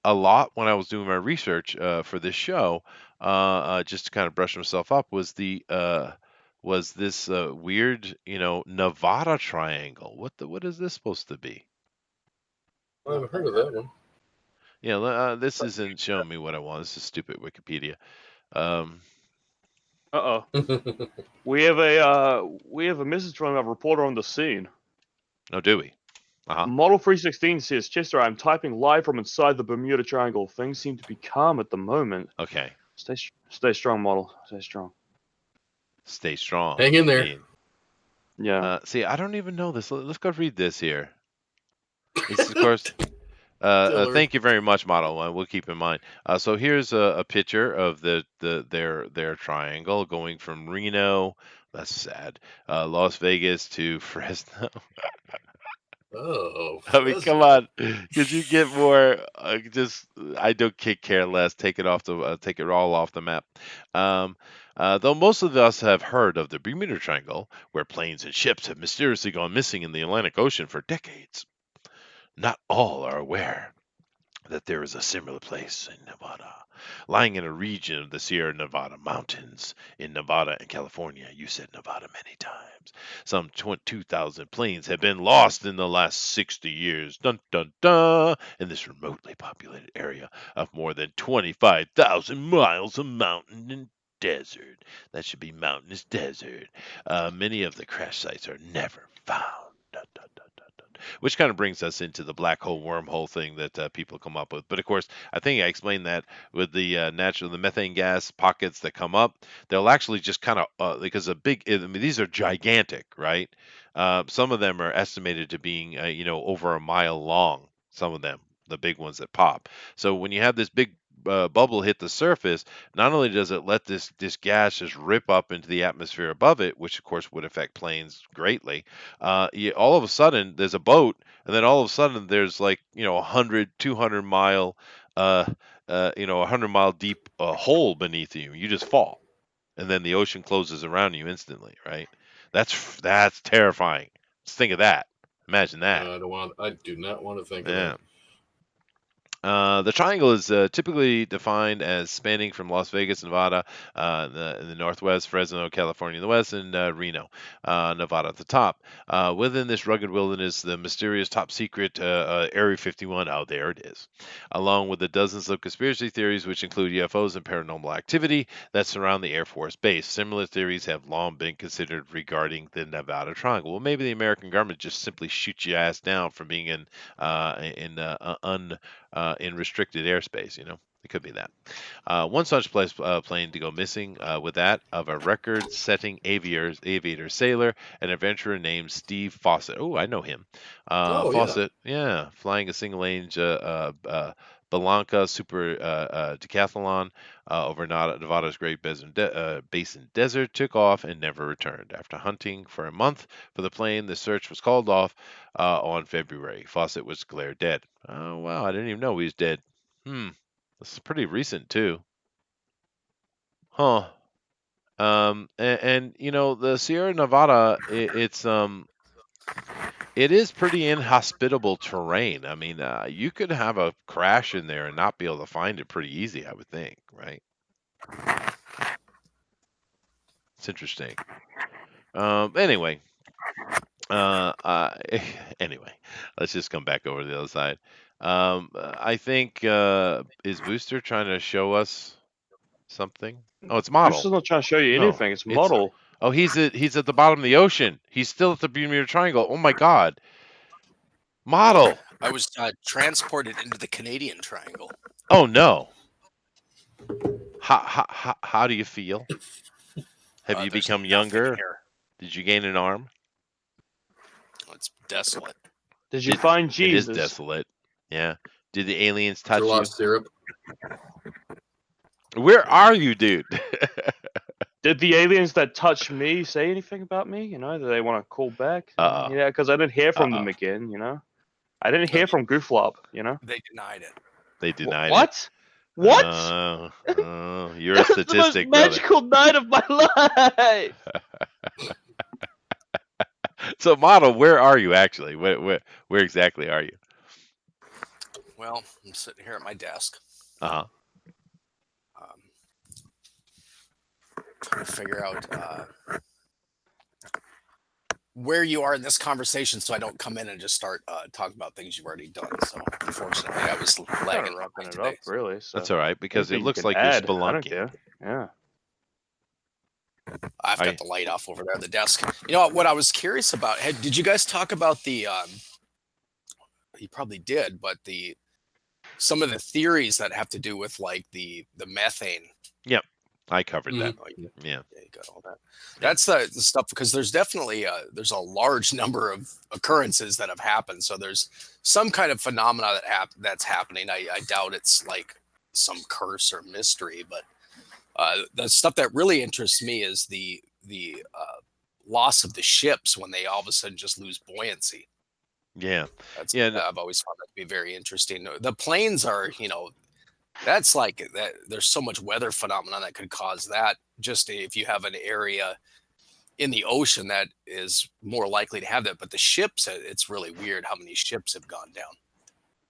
a lot when I was doing my research for this show. Just to kind of brush myself up was this weird Nevada Triangle. What is this supposed to be? I haven't heard of that one. Yeah, this isn't showing me what I want. This is stupid Wikipedia. We have a message from a reporter on the scene. Oh, do we? Uh-huh. Model 316 says, Chester, I'm typing live from inside the Bermuda Triangle. Things seem to be calm at the moment. Okay. Stay strong, model. Stay strong. Stay strong. Hang in there. Yeah. See, I don't even know this. Let's go read this here. This is, of course. Thank you very much, model. We'll keep in mind. So here's a picture of their triangle going from Reno. That's sad. Las Vegas to Fresno. I mean, come on. Could you get more? I don't care less. Take it all off the map. Though most of us have heard of the Bermuda Triangle, where planes and ships have mysteriously gone missing in the Atlantic Ocean for decades, not all are aware that there is a similar place in Nevada, lying in a region of the Sierra Nevada mountains in Nevada and California. You said Nevada many times. Some 2,000 planes have been lost in the last 60 years. Dun dun dun! In this remotely populated area of more than 25,000 miles of mountain and desert. That should be mountainous desert. Many of the crash sites are never found. Dun, dun, dun, dun, dun. Which kind of brings us into the black hole wormhole thing that people come up with. But of course, I think I explained that with the the methane gas pockets that come up, they'll actually just kind of because I mean, these are gigantic, right? Some of them are estimated to being over a mile long. Some of them, the big ones that pop. So when you have this big bubble hit the surface, not only does it let this gas just rip up into the atmosphere above it, which of course would affect planes greatly. All of a sudden there's a boat, and then all of a sudden there's like 100, 200 mile, 100 mile deep hole beneath you. You just fall, and then the ocean closes around you instantly. Right? That's terrifying. Just think of that. Imagine that. I do not want to think of Yeah. that. The triangle is typically defined as spanning from Las Vegas, Nevada, in the northwest, Fresno, California in the west, and Reno, Nevada at the top. Within this rugged wilderness, the mysterious top secret Area 51, oh, there it is, along with the dozens of conspiracy theories, which include UFOs and paranormal activity that surround the Air Force Base. Similar theories have long been considered regarding the Nevada Triangle. Well, maybe the American government just simply shoots your ass down for being in restricted airspace. It could be that. One such plane to go missing with that of a record-setting aviator sailor and adventurer named Steve Fawcett. Oh, I know him. Oh yeah. Fawcett, yeah, flying a single-lane Belanca Super Decathlon over Nevada's Great Basin Desert, took off and never returned. After hunting for a month for the plane, the search was called off on February. Fawcett was declared dead. Oh, wow, I didn't even know he was dead. This is pretty recent, too. Huh. And the Sierra Nevada, it is pretty inhospitable terrain. I mean, you could have a crash in there and not be able to find it pretty easy, I would think, right? It's interesting. Anyway, anyway, let's just come back over to the other side. I think is Booster trying to show us something? Oh, it's This model. is not trying to show you No, anything. It's it's model. oh, he's at the bottom of the ocean. He's still at the Bermuda Triangle. Oh my God, model. I was transported into the Canadian Triangle. Oh no. How do you feel? Have you There's become nothing younger? here. Did you gain an arm? It's desolate. Did you find It is Jesus? desolate. Yeah. Did the aliens Your touch you? lost syrup. Where are you, dude? Did the aliens that touched me say anything about me? Do they want to call back? Uh-oh. Yeah, because I didn't hear from them Uh-oh. again. I didn't hear from Gooflop. They denied it. They denied it. What? What? You're a That was the most statistic, brother. magical night of my life. So, model, where are you actually? Where exactly are you? Well, I'm sitting here at my desk, Uh-huh. trying to figure out where you are in this conversation, so I don't come in and just start talking about things you've already done. So, unfortunately, I was lagging Wrapping it today. up, really. So That's all right, because it anything you looks can like add, you're I don't spelunking. care. Yeah. I've got the light off over there at the desk. You know what I was curious about? Did you guys talk about the? You probably did, but some of the theories that have to do with like the methane. Yep, I covered that. Oh, Yeah. you got all that. That's the stuff, because there's definitely there's a large number of occurrences that have happened. So there's some kind of phenomena that's happening. I doubt it's like some curse or mystery, but the stuff that really interests me is the loss of the ships when they all of a sudden just lose buoyancy. Yeah. I've always found that to be very interesting. The planes are, that's like that. There's so much weather phenomenon that could cause that. Just if you have an area in the ocean that is more likely to have that, but the ships, it's really weird how many ships have gone down.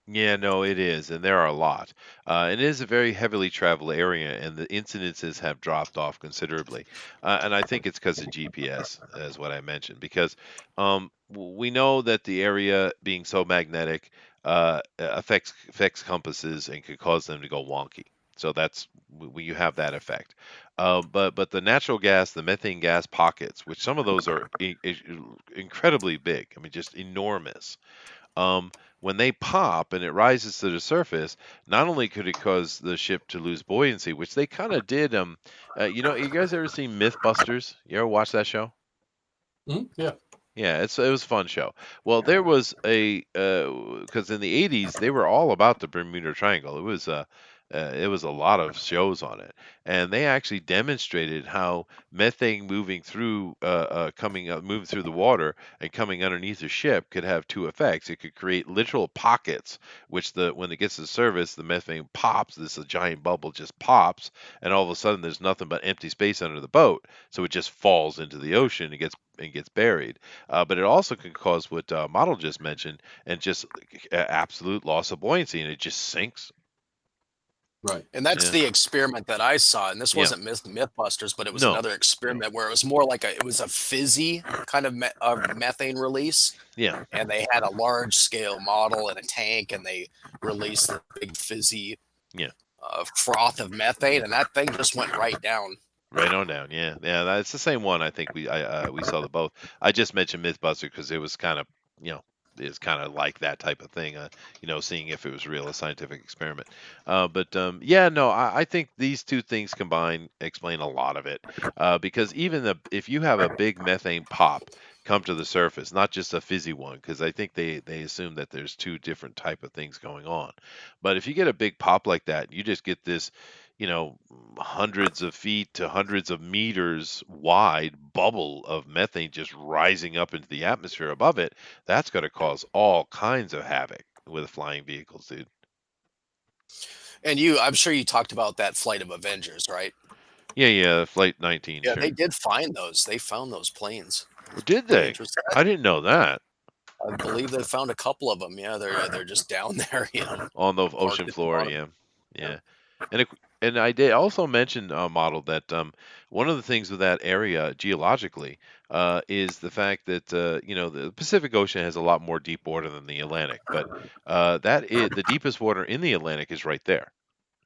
Yeah, no, it is, and there are a lot. It is a very heavily traveled area, and the incidences have dropped off considerably. And I think it's because of GPS, as what I mentioned, because we know that the area being so magnetic affects compasses and could cause them to go wonky. So that's you have that effect. But the natural gas, the methane gas pockets, which some of those are incredibly big. I mean, just enormous. When they pop and it rises to the surface, not only could it cause the ship to lose buoyancy, which they kind of did. You guys ever seen MythBusters? You ever watch that show? Yeah. Yeah, it was a fun show. Well, there was a because in the '80s they were all about the Bermuda Triangle. It was a lot of shows on it, and they actually demonstrated how methane moving through the water and coming underneath a ship could have two effects. It could create literal pockets, which when it gets to surface, the methane pops. This a giant bubble just pops, and all of a sudden there's nothing but empty space under the boat, so it just falls into the ocean and gets buried. But it also can cause what Model just mentioned, and just absolute loss of buoyancy, and it just sinks. Right. And that's Yeah, the experiment that I saw. And this yeah, wasn't Mythbusters, but it was no, another no, experiment where it was more like it was a fizzy kind of methane release. yeah, And they had a large scale model in a tank, and they released the big fizzy yeah. froth of methane, and that thing just went right down. Right on down. Yeah, yeah. That's the same one. I think we saw the both. I just mentioned MythBuster because it was kind of you know it's kind of like that type of thing. Seeing if it was real, a scientific experiment. But yeah, no, I think these two things combined explain a lot of it. Because if you have a big methane pop come to the surface, not just a fizzy one, because I think they assume that there's two different type of things going on. But if you get a big pop like that, you just get this you know, hundreds of feet to hundreds of meters wide bubble of methane just rising up into the atmosphere above it, that's going to cause all kinds of havoc with flying vehicles, dude. And I'm sure you talked about that flight of Avengers, right? Yeah, yeah, Flight 19, Yeah, sure. they did find those. They found those planes. Well, did Pretty they? interesting. I didn't know that. I believe they found a couple of them. Yeah, they're just down there, On the parked ocean at the floor, bottom. yeah. Yep. Yeah. And I did also mention model that one of the things with that area geologically is the fact that the Pacific Ocean has a lot more deep water than the Atlantic, but the deepest water in the Atlantic is right there,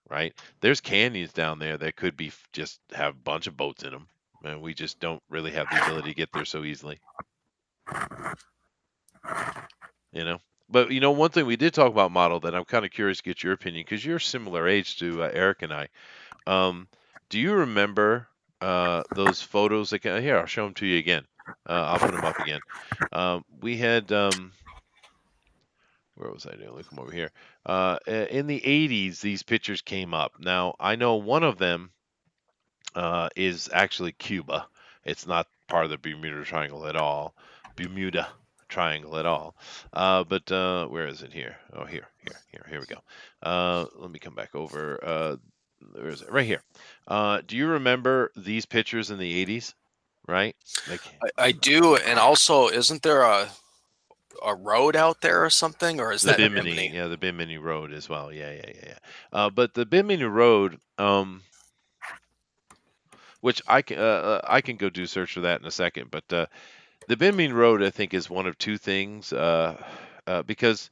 right? There's canyons down there that could just have a bunch of boats in them, and we just don't really have the ability to get there so easily, you know. But one thing we did talk about model that I'm kind of curious to get your opinion because you're similar age to Eric and I. Um, do you remember those photos? Here, I'll show them to you again. I'll put them up again. We had where was I doing? Look them over here. In the '80s, these pictures came up. Now I know one of them is actually Cuba. It's not part of the Bermuda Triangle at all. Bermuda Triangle at all. But where is it here? Oh, here we go. Let me come back over. Where is it? Right here. Do you remember these pictures in the '80s? Right? Like I do, and also, isn't there a road out there or something, or is the that Bimini, Bimini? yeah, the Bimini Road as well. Yeah. But the Bimini Road, which I can go do search for that in a second, but the Bimini Road, I think, is one of two things. Because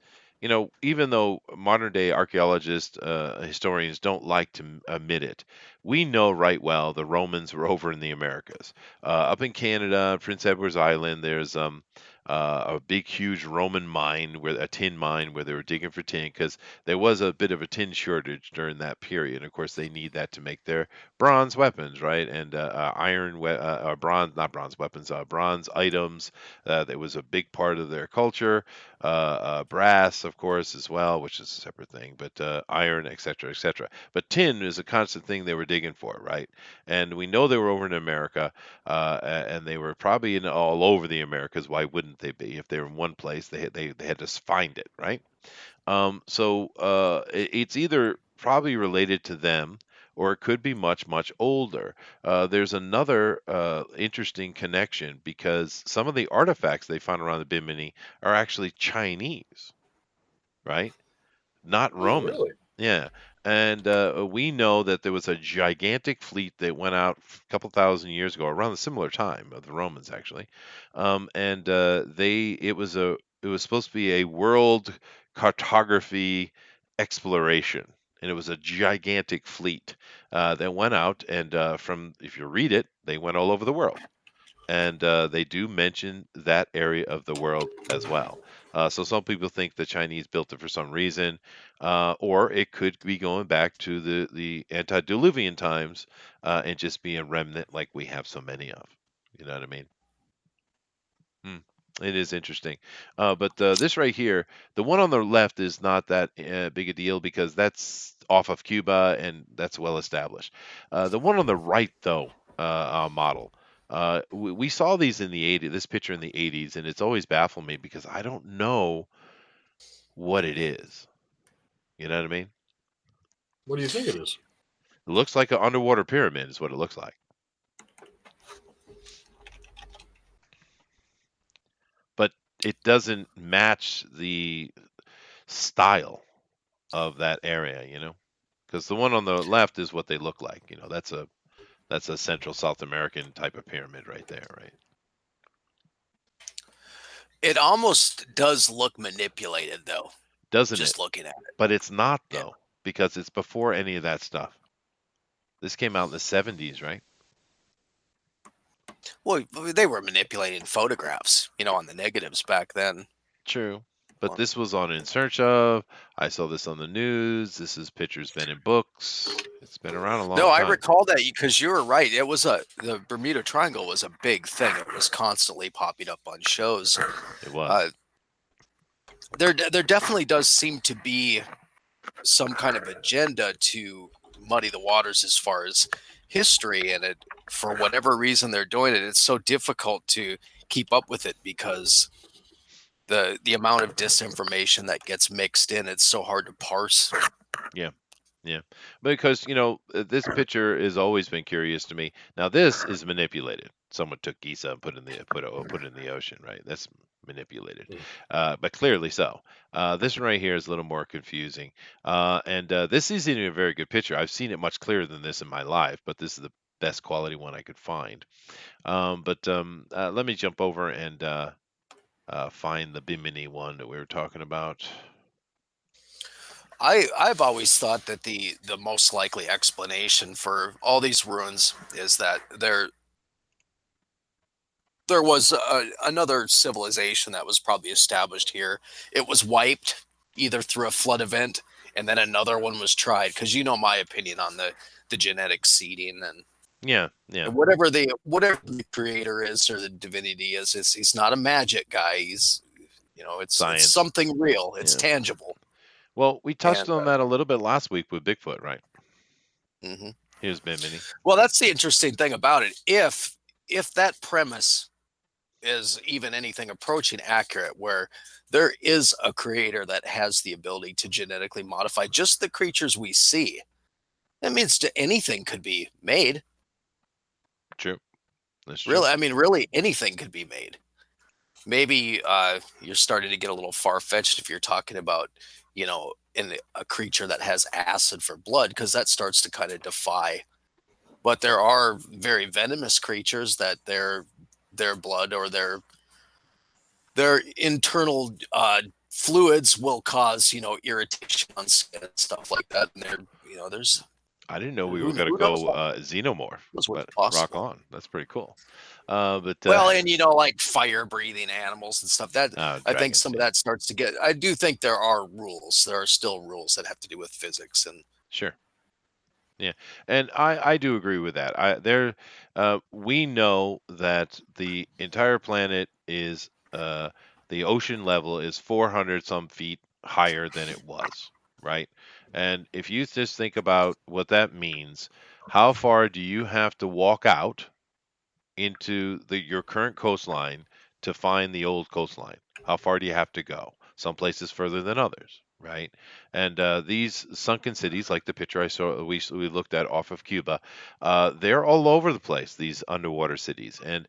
even though modern day archaeologists, historians don't like to admit it, we know right well the Romans were over in the Americas. Up in Canada, Prince Edward's Island, there's a big, huge Roman mine, a tin mine, where they were digging for tin because there was a bit of a tin shortage during that period. And of course, they need that to make their bronze weapons, right? And bronze, not bronze weapons, bronze items. That was a big part of their culture. Brass, of course, as well, which is a separate thing, but iron, etc., etc. But tin is a constant thing they were digging for, right? And we know they were over in America, and they were probably all over the Americas. Why wouldn't they be? If they were in one place, they had to find it, right? It's either probably related to them or it could be much, much older. There's another interesting connection because some of the artifacts they found around the Bimini are actually Chinese, right? not Oh, Roman. really? Yeah. And we know that there was a gigantic fleet that went out a couple thousand years ago, around the similar time of the Romans, actually. And it was supposed to be a world cartography exploration, and it was a gigantic fleet that went out, and from if you read it, they went all over the world, and they do mention that area of the world as well. So some people think the Chinese built it for some reason, or it could be going back to the antediluvian times and just be a remnant like we have so many of. You know what I mean? Hmm. It is interesting. But this right here, the one on the left is not that big a deal because that's off of Cuba and that's well established. The one on the right, though, model, we saw these in the 80s, this picture in the 80s, and it's always baffled me because I don't know what it is. You know what I mean? What do you think it is? It looks like an underwater pyramid, is what it looks like. But it doesn't match the style of that area, because the one on the left is what they look like. That's a Central South American type of pyramid right there, right? It almost does look manipulated, though, Doesn't it? just looking at it. But it's not Yeah. though, because it's before any of that stuff. This came out in the 70s, right? Well, they were manipulating photographs, on the negatives back then. True. But Well, this was on In Search Of. I saw this on the news. This is pictures been in books. It's been around a no, long I time. recall that because you were right. The Bermuda Triangle was a big thing. It was constantly popping up on shows. It was. There definitely does seem to be some kind of agenda to muddy the waters as far as history, and it, for whatever reason they're doing it, it's so difficult to keep up with it because the amount of disinformation that gets mixed in, it's so hard to parse. Yeah. Yeah. Because, this picture has always been curious to me. Now this is manipulated. Someone took Giza and put it in the ocean, right? That's manipulated. But clearly so. This one right here is a little more confusing. And this isn't even a very good picture. I've seen it much clearer than this in my life, but this is the best quality one I could find. But let me jump over and find the Bimini one that we were talking about. I've always thought that the most likely explanation for all these ruins is that there was another civilization that was probably established here. It was wiped either through a flood event, and then another one was tried. Because my opinion on the genetic seeding and Yeah. whatever the creator is or the divinity is, he's not a magic guy. It's Science. something real. It's Yeah. tangible. Well, we touched And on that a little bit last week with Bigfoot, right? mhm. Here's Bimini. Well, that's the interesting thing about it. If that premise is even anything approaching accurate, where there is a creator that has the ability to genetically modify just the creatures we see, that means anything could be made. True. That's true. Really, I mean, really anything could be made. Maybe you're starting to get a little far-fetched if you're talking about, in a creature that has acid for blood, because that starts to kind of defy. But there are very venomous creatures that their blood or their internal fluids will cause irritation on skin and stuff like that. And there's I didn't know we who, were going to who knows go xenomorph, what's but rock possible. on. That's pretty cool. But Well, and like fire breathing animals and stuff, that I think dragons, some of yeah. that starts to get. I do think there are rules. There are still rules that have to do with physics and Sure. Yeah, and I do agree with that. We know that the entire planet is the ocean level is 400 some feet higher than it was, right? And if you just think about what that means, how far do you have to walk out into your current coastline to find the old coastline? How far do you have to go? Some places further than others, right? And these sunken cities, like the picture I saw, we looked at off of Cuba, they're all over the place. These underwater cities, and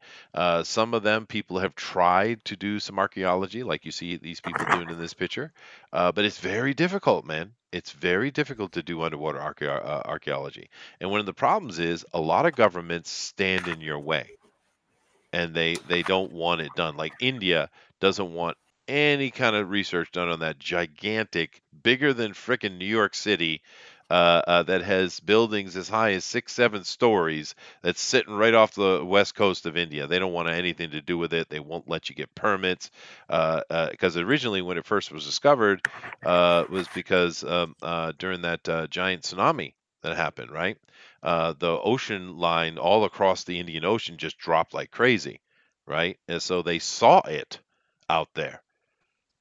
some of them people have tried to do some archaeology, like you see these people doing in this picture, but it's very difficult, man. It's very difficult to do underwater archaeology, and one of the problems is a lot of governments stand in your way and they don't want it done. Like India doesn't want any kind of research done on that gigantic, bigger than frickin' New York City, that has buildings as high as 6, 7 stories. That's sitting right off the west coast of India. They don't want anything to do with it. They won't let you get permits because originally, when it first was discovered, was because during that giant tsunami that happened, right? The ocean line all across the Indian Ocean just dropped like crazy, right? And so they saw it out there.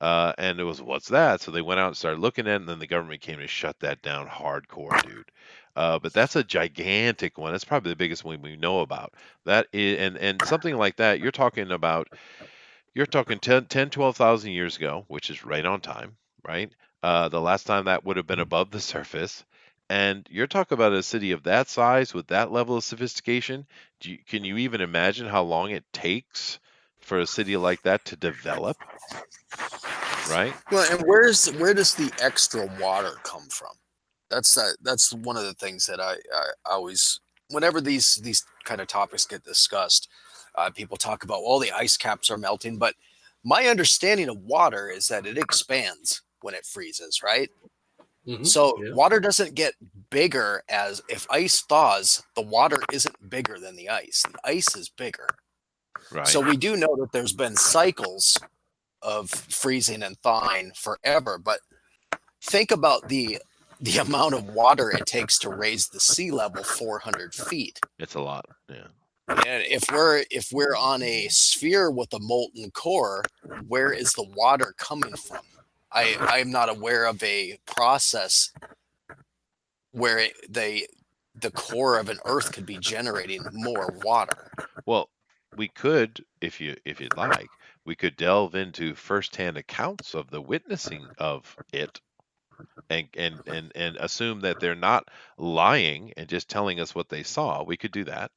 And it was, what's that? So they went out and started looking at it, and then the government came and shut that down hardcore, dude. But that's a gigantic one. That's probably the biggest one we know about. That is, and something like that, you're talking 12,000 years ago, which is right on time, right? The last time that would have been above the surface. And you're talking about a city of that size with that level of sophistication. Can you even imagine how long it takes for a city like that to develop, right? Well, and where does the extra water come from? That's one of the things that I always, whenever these kind of topics get discussed, people talk about, well, the ice caps are melting, but my understanding of water is that it expands when it freezes, right? So Yeah. water doesn't get bigger. As if ice thaws, the water isn't bigger than the ice. The ice is bigger. Right. So we do know that there's been cycles of freezing and thawing forever, but think about the amount of water it takes to raise the sea level 400 feet. It's a lot. Yeah. And if we're on a sphere with a molten core, where is the water coming from? I'm not aware of a process where the core of an Earth could be generating more water. Well, we could, if you'd like, we could delve into firsthand accounts of the witnessing of it and assume that they're not lying and just telling us what they saw. We could do that.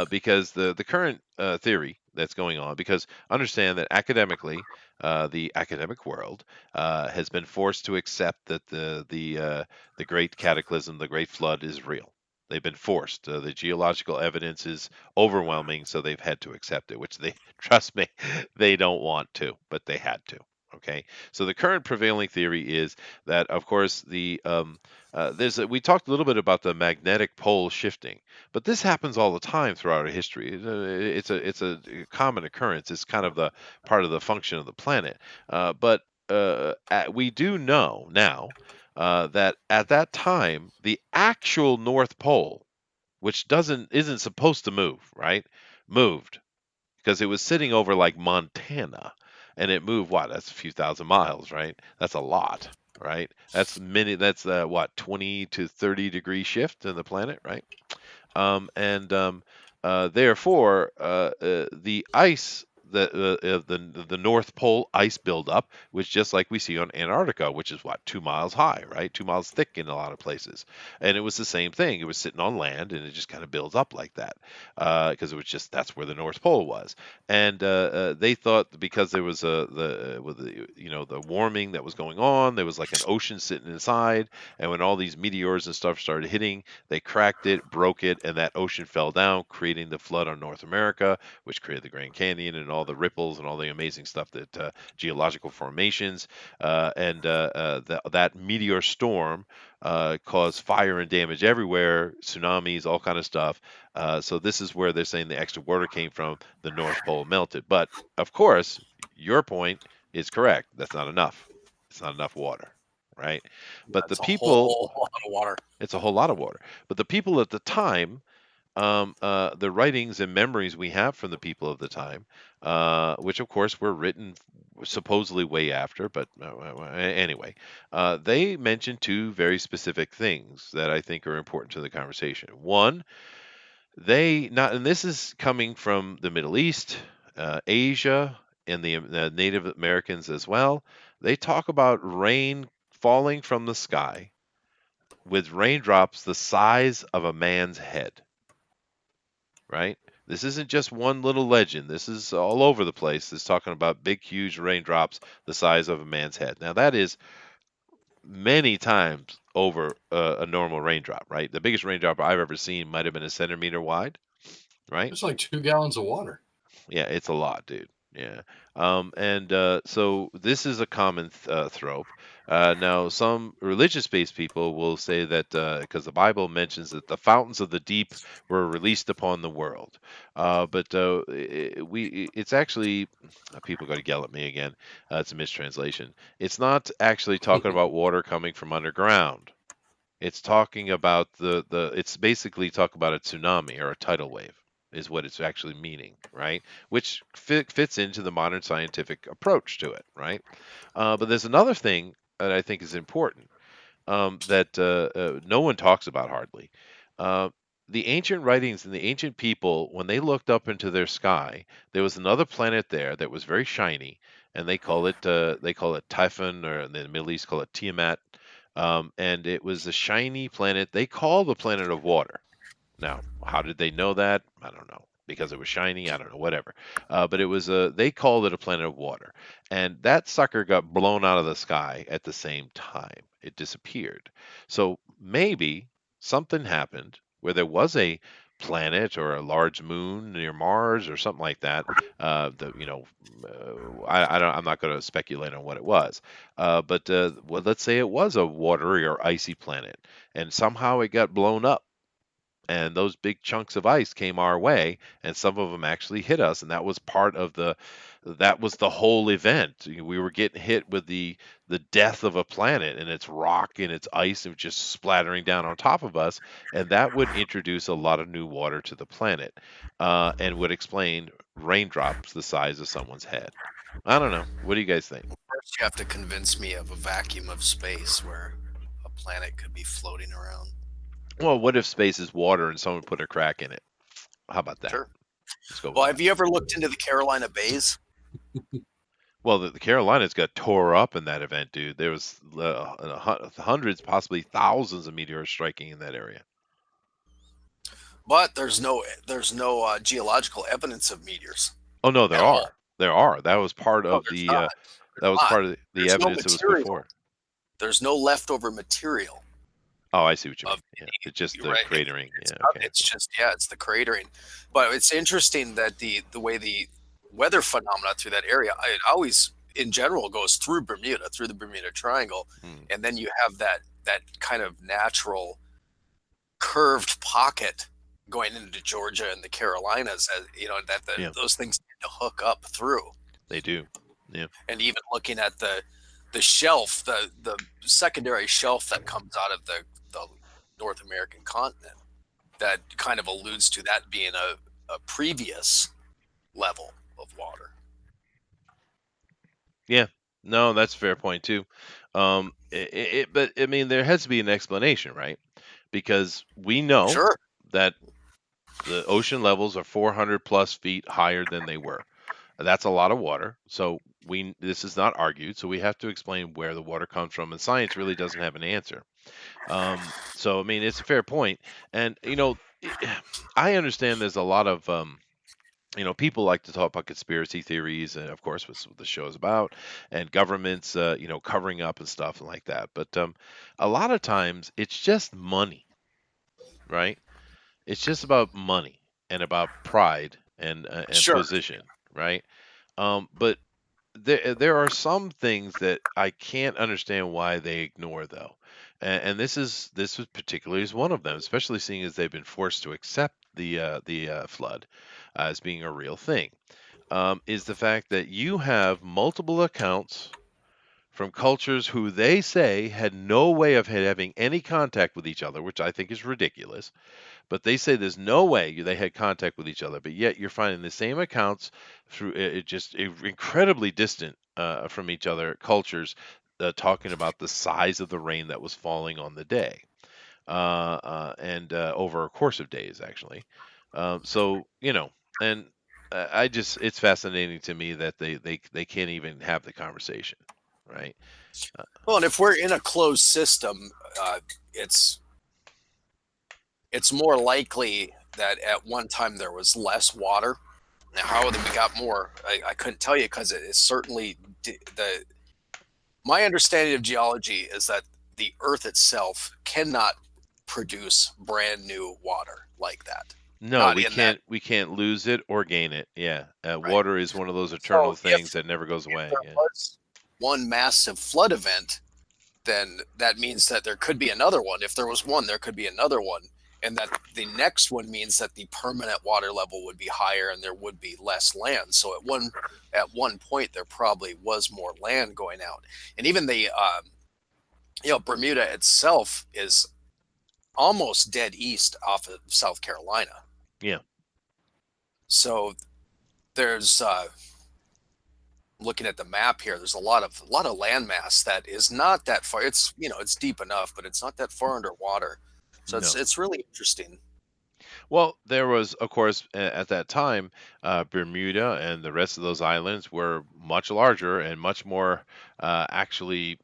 Because the current theory that's going on, because understand that academically, the academic world has been forced to accept that the great cataclysm, the great flood, is real. They've been forced. The geological evidence is overwhelming, so they've had to accept it. Which they, trust me, they don't want to, but they had to. Okay, so the current prevailing theory is that, of course, we talked a little bit about the magnetic pole shifting, but this happens all the time throughout our history. It's a common occurrence. It's kind of the part of the function of the planet. But we do know now that at that time, the actual North Pole, which isn't supposed to move, right, moved because it was sitting over like Montana, and it moved what? That's a few thousand miles, right? That's a lot, right? That's what, 20 to 30 degree shift in the planet, right? And Therefore, the ice, the North Pole ice buildup was just like we see on Antarctica, which is what, 2 miles high, right? 2 miles thick in a lot of places, and it was the same thing. It was sitting on land, and it just kind of builds up like that because it was just that's where the North Pole was, and they thought because there was the warming that was going on, there was like an ocean sitting inside, and when all these meteors and stuff started hitting, they cracked it, broke it, and that ocean fell down, creating the flood on North America, which created the Grand Canyon and all the ripples and all the amazing stuff that geological formations that meteor storm caused fire and damage everywhere, tsunamis, all kind of stuff. So this is where they're saying the extra water came from. The North Pole melted, but of course, your point is correct. That's not enough. It's not enough water, right? But the That's a people, whole lot of water. it's a whole lot of water. But the people at the time, the writings and memories we have from the people of the time, which of course were written supposedly way after, but anyway, they mention two very specific things that I think are important to the conversation. One, and this is coming from the Middle East, Asia, and the Native Americans as well. They talk about rain falling from the sky with raindrops the size of a man's head, right? This isn't just one little legend. This is all over the place. It's talking about big, huge raindrops the size of a man's head. Now, that is many times over a normal raindrop, right? The biggest raindrop I've ever seen might have been a centimeter wide, right? It's like 2 gallons of water. Yeah, it's a lot, dude. Yeah. And so this is a common trope. Now, some religious-based people will say that because the Bible mentions that the fountains of the deep were released upon the world, but it's actually people going to yell at me again. It's a mistranslation. It's not actually talking about water coming from underground. It's talking about it's basically talk about a tsunami or a tidal wave is what it's actually meaning, right? Which fits into the modern scientific approach to it, right? But there's another thing that I think is important that no one talks about hardly. Uh, the ancient writings and the ancient people, when they looked up into their sky, there was another planet there that was very shiny, and they call it Typhon, or in the Middle East call it Tiamat, and it was a shiny planet. They call the planet of water. Now, how did they know that? I don't know. Because it was shiny, I don't know, whatever. But it was they called it a planet of water, and that sucker got blown out of the sky at the same time. It disappeared. So maybe something happened where there was a planet or a large moon near Mars or something like that. I don't. I'm not going to speculate on what it was. But well, let's say it was a watery or icy planet, and somehow it got blown up and those big chunks of ice came our way and some of them actually hit us, and that was part of that was the whole event. We were getting hit with the death of a planet and its rock and its ice and just splattering down on top of us, and that would introduce a lot of new water to the planet, and would explain raindrops the size of someone's head. I don't know, what do you guys think? First, you have to convince me of a vacuum of space where a planet could be floating around. Well, what if space is water and someone put a crack in it? How about that? Sure. Let's go with Well, that. have you ever looked into the Carolina Bays? Well, the Carolinas got tore up in that event, dude. There was hundreds, possibly thousands of meteors striking in that area. But there's no geological evidence of meteors Oh no, there at all. are. There are. That was part No, of there's the not. that There's was not. part of the There's no evidence that was put material. forward. There's no leftover material Oh, I see what you mean. of Yeah, it's just the right. cratering. It's Yeah, not, okay. it's just it's the cratering. But it's interesting that the way the weather phenomena through that area, it always in general goes through Bermuda, through the Bermuda Triangle, Hmm. and then you have that kind of natural curved pocket going into Georgia and the Carolinas, as that Yeah, those things tend to hook up through. they do. Yeah. And even looking at the shelf, the secondary shelf that comes out of the North American continent, that kind of alludes to that being a previous level of water. Yeah. No, that's a fair point too. But I mean, there has to be an explanation, right? Because we know Sure. that the ocean levels are 400 plus feet higher than they were. That's a lot of water. So this is not argued. So we have to explain where the water comes from, and science really doesn't have an answer. So I mean, it's a fair point, and I understand there's a lot of people like to talk about conspiracy theories, and of course, what the show is about, and governments, covering up and stuff like that. But a lot of times, it's just money, right? It's just about money and about pride and Sure. position, right? But there are some things that I can't understand why they ignore though, and this was particularly is one of them, especially seeing as they've been forced to accept the flood as being a real thing. Is the fact that you have multiple accounts from cultures who they say had no way of having any contact with each other, which I think is ridiculous, but they say there's no way they had contact with each other, but yet you're finding the same accounts through just incredibly distant from each other cultures, talking about the size of the rain that was falling on the day, and over a course of days actually. So and I just it's fascinating to me that they can't even have the conversation. right? Well, and if we're in a closed system, it's more likely that at one time there was less water. Now, how we got more, I couldn't tell you, because it is certainly the. My understanding of geology is that the Earth itself cannot produce brand new water like that. No, Not we in that, can't lose it or gain it. Yeah, right? water is one of those eternal So things that never goes if away. there Yeah. was one massive flood event, then that means that there could be another one. If there was one, there could be another one. And that the next one means that the permanent water level would be higher and there would be less land. So at one point there probably was more land going out. And even the Bermuda itself is almost dead east off of South Carolina. Yeah. So there's looking at the map here, there's a lot of landmass that is not that far. It's it's deep enough, but it's not that far underwater. So No. it's really interesting. Well, there was, of course, at that time, Bermuda and the rest of those islands were much larger and much more actually,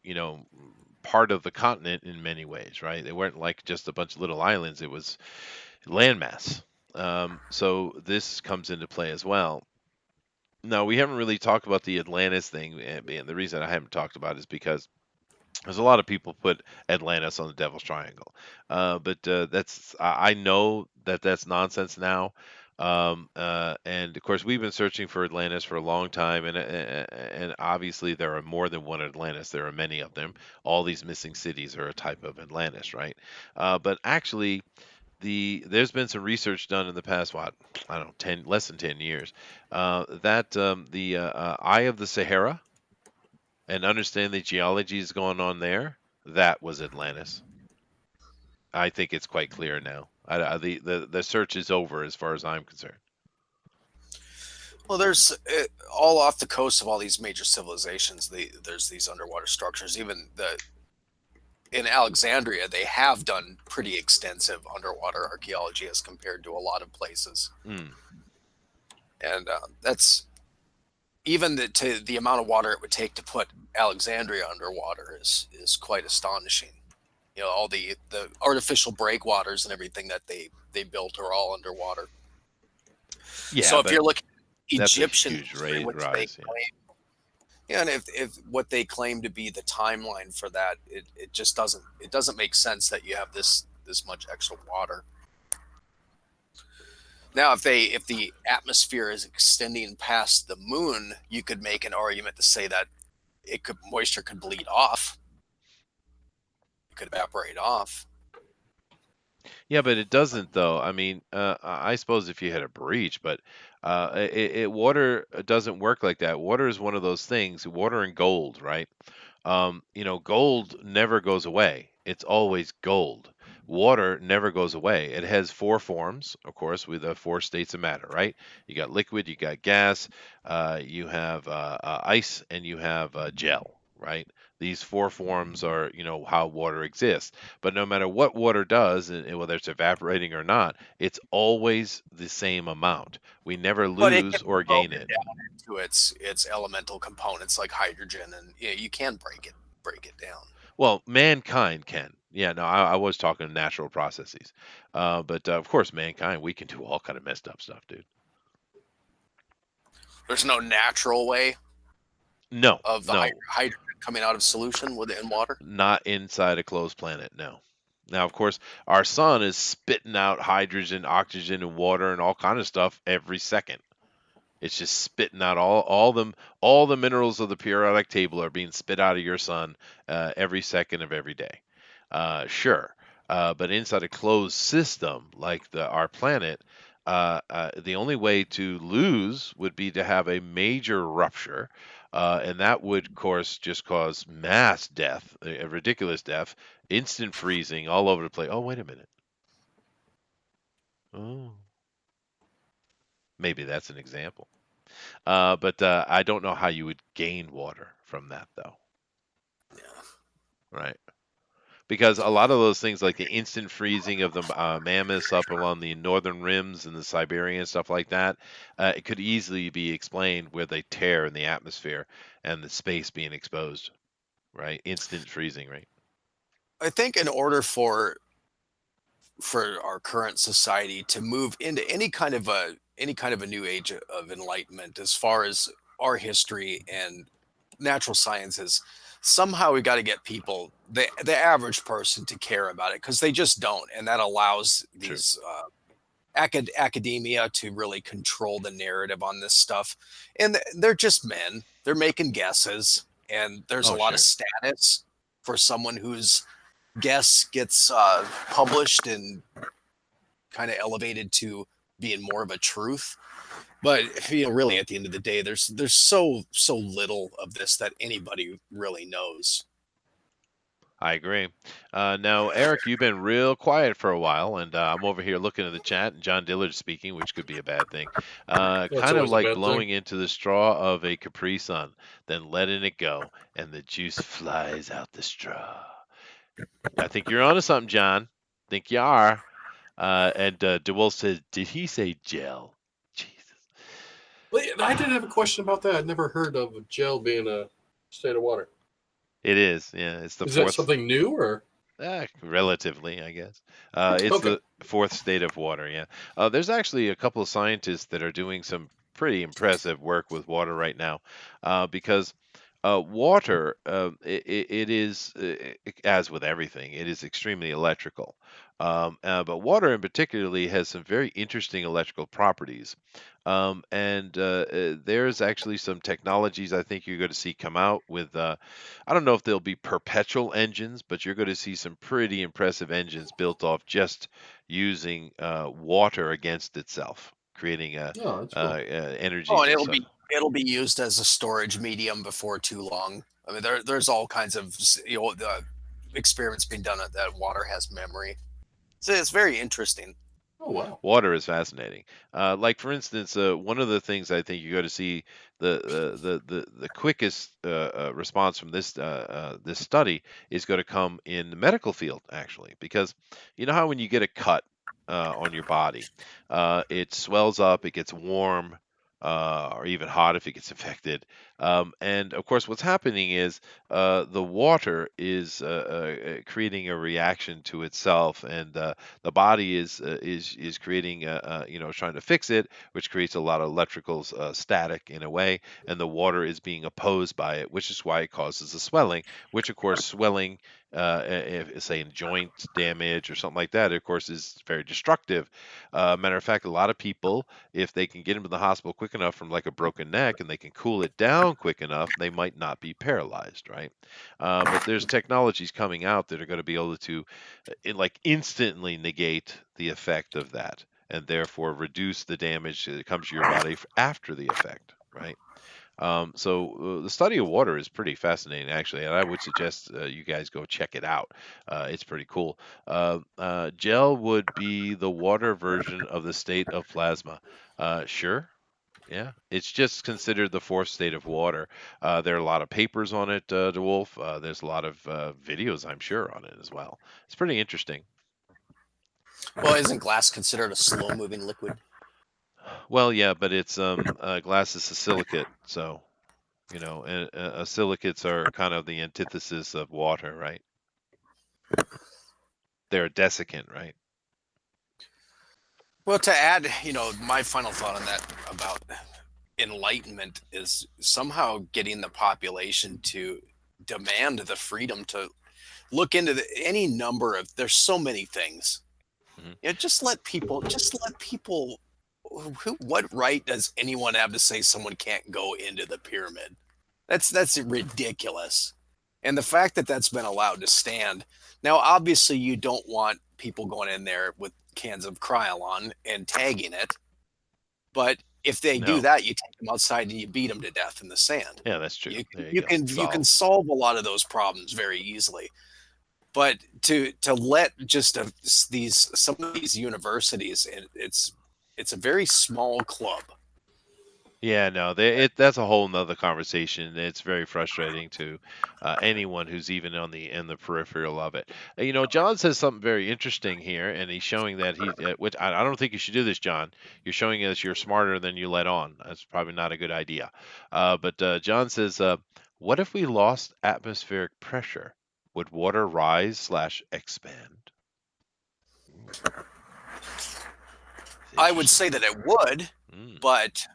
part of the continent in many ways, right? They weren't like just a bunch of little islands. It was landmass. So this comes into play as well. No, we haven't really talked about the Atlantis thing, and the reason I haven't talked about it is because there's a lot of people put Atlantis on the Devil's Triangle, but I know that that's nonsense now. And of course, we've been searching for Atlantis for a long time, and obviously there are more than one Atlantis. There are many of them. All these missing cities are a type of Atlantis, right? But actually, there's been some research done in the past, what, I don't know, less than 10 years, that the Eye of the Sahara and understand the geology is going on there, that was Atlantis. I think it's quite clear now. The search is over as far as I'm concerned. Well, there's all off the coast of all these major civilizations. There's these underwater structures. Even in Alexandria, they have done pretty extensive underwater archaeology as compared to a lot of places. Mm. And that's even the amount of water it would take to put Alexandria underwater is quite astonishing. All the artificial breakwaters and everything that they built are all underwater. Yeah, so if you're looking at that's a Egyptian huge history, which they rise. claim, and if what they claim to be the timeline for that, it just doesn't make sense that you have this much extra water. Now, if the atmosphere is extending past the moon, you could make an argument to say that moisture could bleed off. It could evaporate off. Yeah, but it doesn't though. I mean, I suppose if you had a breach, but water doesn't work like that. Water is one of those things. Water and gold, right? Gold never goes away. It's always gold. Water never goes away. It has four forms, of course, with the four states of matter, right? You got liquid, you got gas, you have ice, and you have gel, right? These four forms are, how water exists. But no matter what water does, and whether it's evaporating or not, it's always the same amount. We never But it lose can or be gain broken it. down into its elemental components like hydrogen, and you can break it down. Well, mankind can. Yeah, no, I was talking natural processes. But of course, mankind, we can do all kind of messed up stuff, dude. There's no natural way No, of the no, hydrogen coming out of solution within water. not inside a closed planet. No. Now, of course, our sun is spitting out hydrogen, oxygen, and water and all kind of stuff every second. It's just spitting out all the minerals of the periodic table are being spit out of your sun every second of every day. Sure, but inside a closed system like our planet, the only way to lose would be to have a major rupture, and that would, of course, just cause mass death, a ridiculous death, instant freezing all over the place. Oh, wait a minute. Oh, maybe that's an example. But I don't know how you would gain water from that, though. Yeah. Right. Because a lot of those things, like the instant freezing of the mammoths up along the northern rims and the Siberian stuff like that, it could easily be explained where they tear in the atmosphere and the space being exposed. right? Instant freezing, right? I think in order for our current society to move into any kind of a new age of enlightenment as far as our history and natural sciences, somehow we got to get people, the average person, to care about it, because they just don't, and that allows True. these academia to really control the narrative on this stuff. And they're just men, they're making guesses, and there's a Oh, lot of sure. status for someone whose guess gets published and kind of elevated to being more of a truth. But really, at the end of the day, there's so little of this that anybody really knows. I agree. Now, Eric, you've been real quiet for a while, and I'm over here looking at the chat, and John Dillard's speaking, which could be a bad thing. That's Kind of always a like bad thing. blowing into the straw of a Capri Sun, then letting it go, and the juice flies out the straw. I think you're onto something, John. Think you are. And DeWolf says, "Did he say gel?" Jesus. But I did have a question about that. I'd never heard of gel being a state of water. It is. Yeah, it's the Is that fourth. something new or? Relatively, I guess. It's Okay. the fourth state of water. Yeah. There's actually a couple of scientists that are doing some pretty impressive work with water right now, because water, it is, as with everything, it is extremely electrical. But water in particularly has some very interesting electrical properties. And there's actually some technologies I think you're going to see come out with. I don't know if they'll be perpetual engines, but you're going to see some pretty impressive engines built off just using water against itself, creating Oh, that's cool. Oh, energies and and stuff. it'll be used as a storage medium before too long. I mean, there's all kinds of experiments being done that water has memory. So it's very interesting. Oh wow. Water is fascinating. Like for instance, one of the things I think you're going to see the quickest response from this study is going to come in the medical field, actually, because you know how when you get a cut on your body, it swells up, it gets warm. Or even hot if it gets infected, and of course, what's happening is the water is creating a reaction to itself, and the body is creating trying to fix it, which creates a lot of electrical static in a way, and the water is being opposed by it, which is why it causes the swelling, which of course swelling, if say in joint damage or something like that, of course is very destructive. Matter of fact, a lot of people, if they can get into the hospital quick enough from like a broken neck and they can cool it down quick enough, they might not be paralyzed, right? But there's technologies coming out that are going to be able to like instantly negate the effect of that, and therefore reduce the damage that comes to your body after the effect, right? So the study of water is pretty fascinating, actually, and I would suggest you guys go check it out. It's pretty cool. Gel would be the water version of the state of plasma. Sure. Yeah, it's just considered the fourth state of water. There are a lot of papers on it, DeWolf. There's a lot of videos, I'm sure, on it as well. It's pretty interesting. Well, isn't glass considered a slow moving liquid? Well, yeah, but it's glass is a silicate, so and silicates are kind of the antithesis of water, right? They're a desiccant, right? Well, to add, my final thought on that about enlightenment is somehow getting the population to demand the freedom to look into any number of. There's so many things. Mhm. Just let people. What right does anyone have to say someone can't go into the pyramid? That's ridiculous. And the fact that that's been allowed to stand. Now, obviously, you don't want people going in there with cans of Krylon and tagging it. But if they do No. that, you take them outside and you beat them to death in the sand. Yeah, that's true. You There you you go. can Solved. solve a lot of those problems very easily. But to let just some of these universities, it's a very small club. Yeah, no, that's a whole nother conversation. It's very frustrating to anyone who's even on the in the peripheral of it. John says something very interesting here, and he's showing that which I don't think you should do this, John. You're showing us you're smarter than you let on. That's probably not a good idea. But John says What if we lost atmospheric pressure? Would water rise slash expand? Ooh, it's I would interesting. say that it would, Mm. but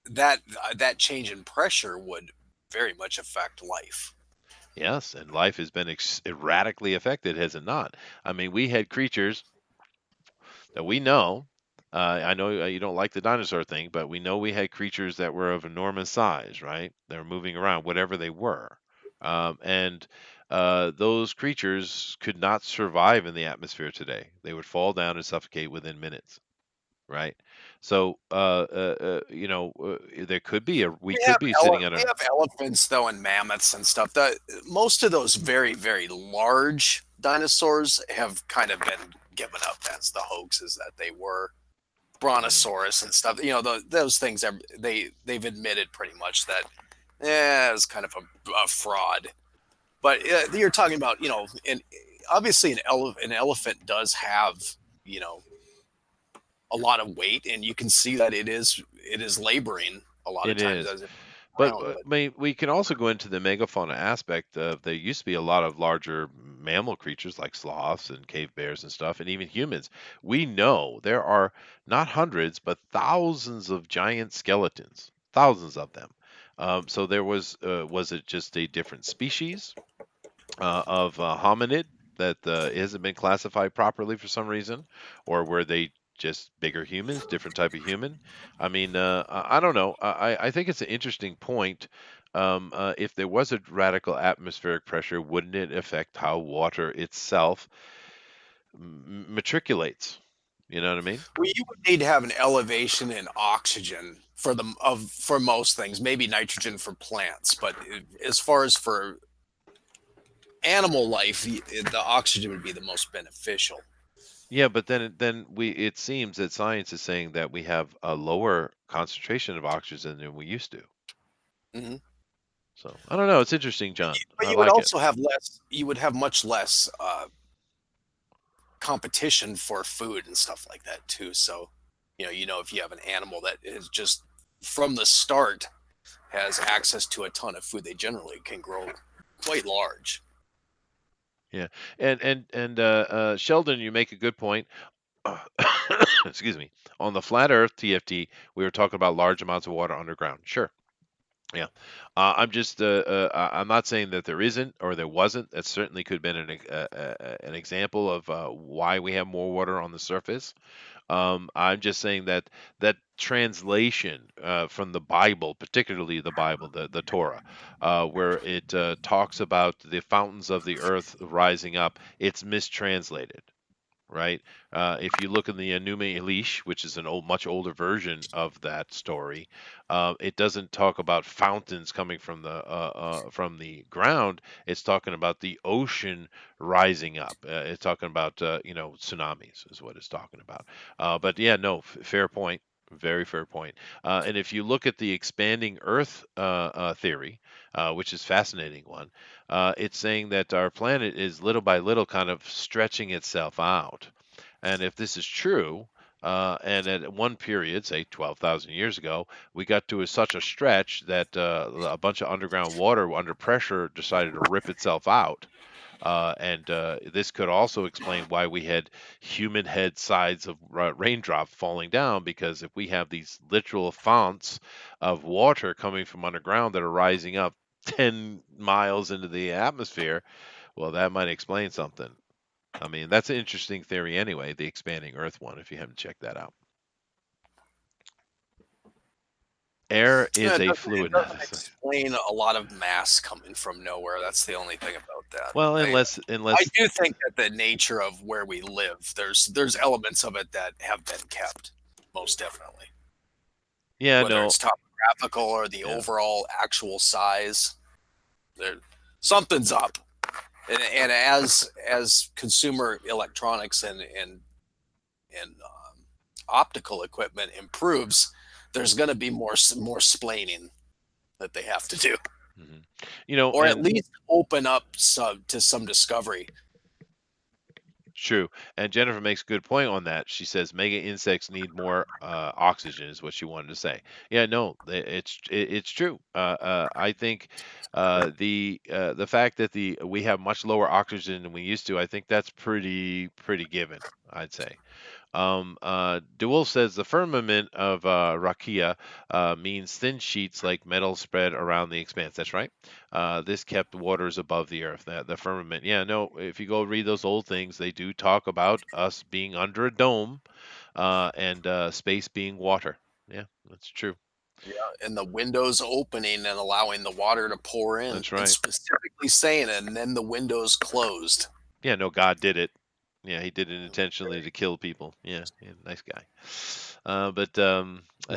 that change in pressure would very much affect life. Yes, and life has been erratically affected, has it not? I mean, we had creatures that we know. I know you don't like the dinosaur thing, but we know we had creatures that were of enormous size, right? They were moving around, whatever they were. And those creatures could not survive in the atmosphere today. They would fall down and suffocate within minutes, right? So, there could be we could be sitting on We a. have elephants though and mammoths and stuff. That most of those very very large dinosaurs have kind of been given up as the hoaxes that they were. Mm, Brontosaurus and stuff. Those things are they've admitted pretty much that it was kind of a fraud. But you're talking about and obviously an elephant does have you know a lot of weight, and you can see that it is laboring a lot of it times is. as it But around. But we can also go into the megafauna aspect of there used to be a lot of larger mammal creatures like sloths and cave bears and stuff, and even humans. We know there are not hundreds, but thousands of giant skeletons, thousands of them. So was it just a different species of hominid that hasn't been classified properly for some reason, or were they just bigger humans, different type of human? I mean, I don't know. I think it's an interesting point. If there was a radical atmospheric pressure, wouldn't it affect how water itself matriculates? You know what I mean? you would need to have an elevation in oxygen for most things, maybe nitrogen for plants, but as far as for animal life, the oxygen would be the most beneficial. Yeah, but then it seems that science is saying that we have a lower concentration of oxygen than we used to. Hmm. So I don't know. It's interesting, John. But I you would like it. also have less. You would have much less competition for food and stuff like that too. So, if you have an animal that is just from the start has access to a ton of food, they generally can grow quite large. Yeah, and Sheldon, you make a good point. Excuse me. On the flat Earth TFT, we were talking about large amounts of water underground. Sure. Yeah. I'm not saying that there isn't or there wasn't. That certainly could have been an example of why we have more water on the surface. I'm just saying that translation from the Bible, particularly the Bible, the Torah, where it talks about the fountains of the earth rising up, it's mistranslated. Right? If you look in the Enuma Elish, which is an much older version of that story, it doesn't talk about fountains coming from the ground. It's talking about the ocean rising up. It's talking about tsunamis is what it's talking about. But yeah, no, fair point. Very fair point. And if you look at the expanding Earth theory, which is fascinating one, it's saying that our planet is little by little kind of stretching itself out. And if this is true, and at one period, say 12,000 years ago, we got to such a stretch that a bunch of underground water under pressure decided to rip itself out. And this could also explain why we had human head size of raindrop falling down, because if we have these literal founts of water coming from underground that are rising up 10 miles into the atmosphere, well, that might explain something. I mean, that's an interesting theory anyway, the expanding Earth one, if you haven't checked that out. Air is a It fluid. doesn't explain a lot of mass coming from nowhere. That's the only thing about that. Well, I unless do think that the nature of where we live, there's elements of it that have been kept, most definitely. yeah, Whether no, it's topographical or the yeah. overall actual size, there something's up. And as consumer electronics and optical equipment improves, there's going to be more splaining that they have to do, Mhm. or at And least open up to some discovery. True. And Jennifer makes a good point on that. She says mega insects need more oxygen, is what she wanted to say. Yeah, no, it's true. I think the fact that we have much lower oxygen than we used to, I think that's pretty given, I'd say. Dual says the firmament of Rakia means thin sheets like metal spread around the expanse. That's right. This kept waters above the earth. The firmament. Yeah, no. If you go read those old things, they do talk about us being under a dome and space being water. Yeah, that's true. Yeah, and the windows opening and allowing the water to pour in, That's and right. specifically saying, and then the windows closed. Yeah, no, God did it. Yeah, he did it intentionally to kill people. Yeah, yeah, nice guy. But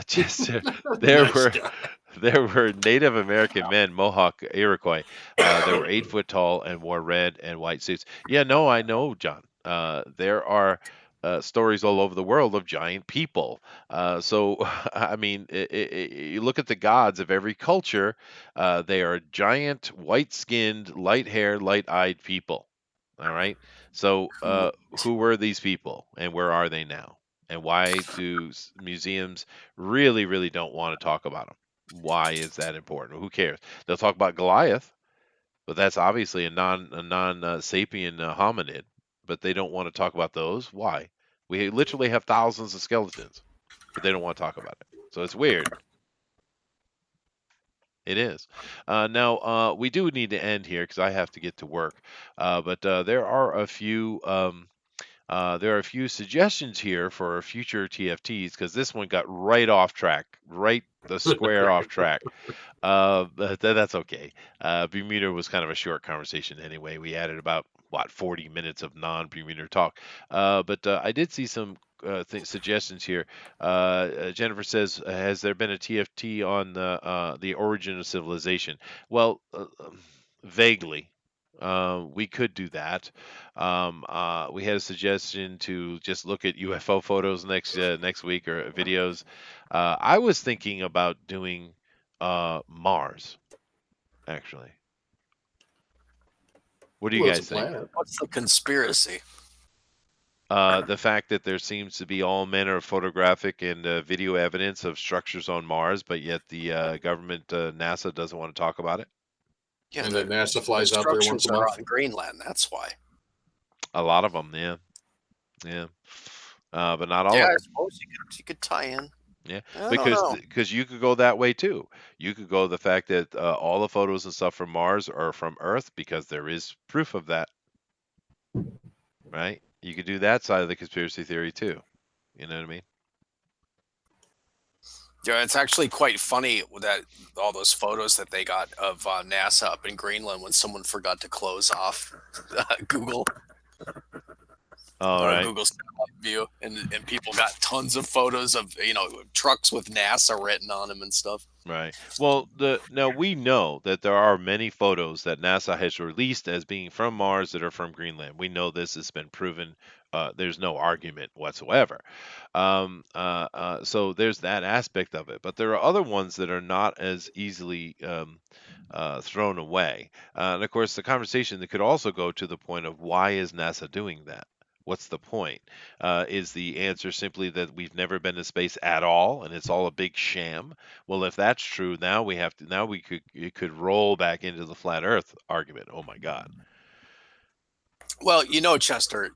just there Nice were guy. there were Native American men, Mohawk Iroquois. They were 8 foot tall and wore red and white suits. Yeah, no, I know, John. There are stories all over the world of giant people. So, I mean, you look at the gods of every culture. They are giant, white-skinned, light-haired, light-eyed people. All right. So, who were these people, and where are they now? And why do museums really don't want to talk about them? Why is that important? Who cares? They'll talk about Goliath, but that's obviously a non sapien hominid. But they don't want to talk about those. Why? We literally have thousands of skeletons, but they don't want to talk about it. So it's weird. It is. Now, we do need to end here because I have to get to work. But there are a few suggestions here for future TFTs because this one got right off track, right the square off track. But that's okay. Bermuda was kind of a short conversation anyway. We added about 40 minutes of non-Bermuda talk. But I did see some suggestions here. Jennifer says, "Has there been a TFT on the origin of civilization?" Well, vaguely. We could do that. We had a suggestion to just look at UFO photos next week or videos. I was thinking about doing Mars, actually. What do you Well, it's a guys think? planet. What's the conspiracy? The fact that there seems to be all manner of photographic and video evidence of structures on Mars, but yet the government, NASA, doesn't want to talk about it. Yeah, And then NASA the flies out there once structures a are month. on Greenland. That's why. A lot of them, yeah, yeah, but not all Yeah, of I them. suppose you could tie in. Yeah, I don't because know. because you could go that way too. You could go the fact that all the photos and stuff from Mars are from Earth because there is proof of that, right? You could do that side of the conspiracy theory too. You know what I mean? Yeah, it's actually quite funny that all those photos that they got of NASA up in Greenland when someone forgot to close off Google All right. Google Satellite View, and people got tons of photos of trucks with NASA written on them and stuff. Right. Well, now we know that there are many photos that NASA has released as being from Mars that are from Greenland. We know this has been proven. There's no argument whatsoever. So there's that aspect of it. But there are other ones that are not as easily thrown away. And of course, the conversation that could also go to the point of why is NASA doing that? What's the point? Is the answer simply that we've never been to space at all and it's all a big sham? Well, if that's true, now it could roll back into the flat Earth argument. Oh my God. Well, Chester,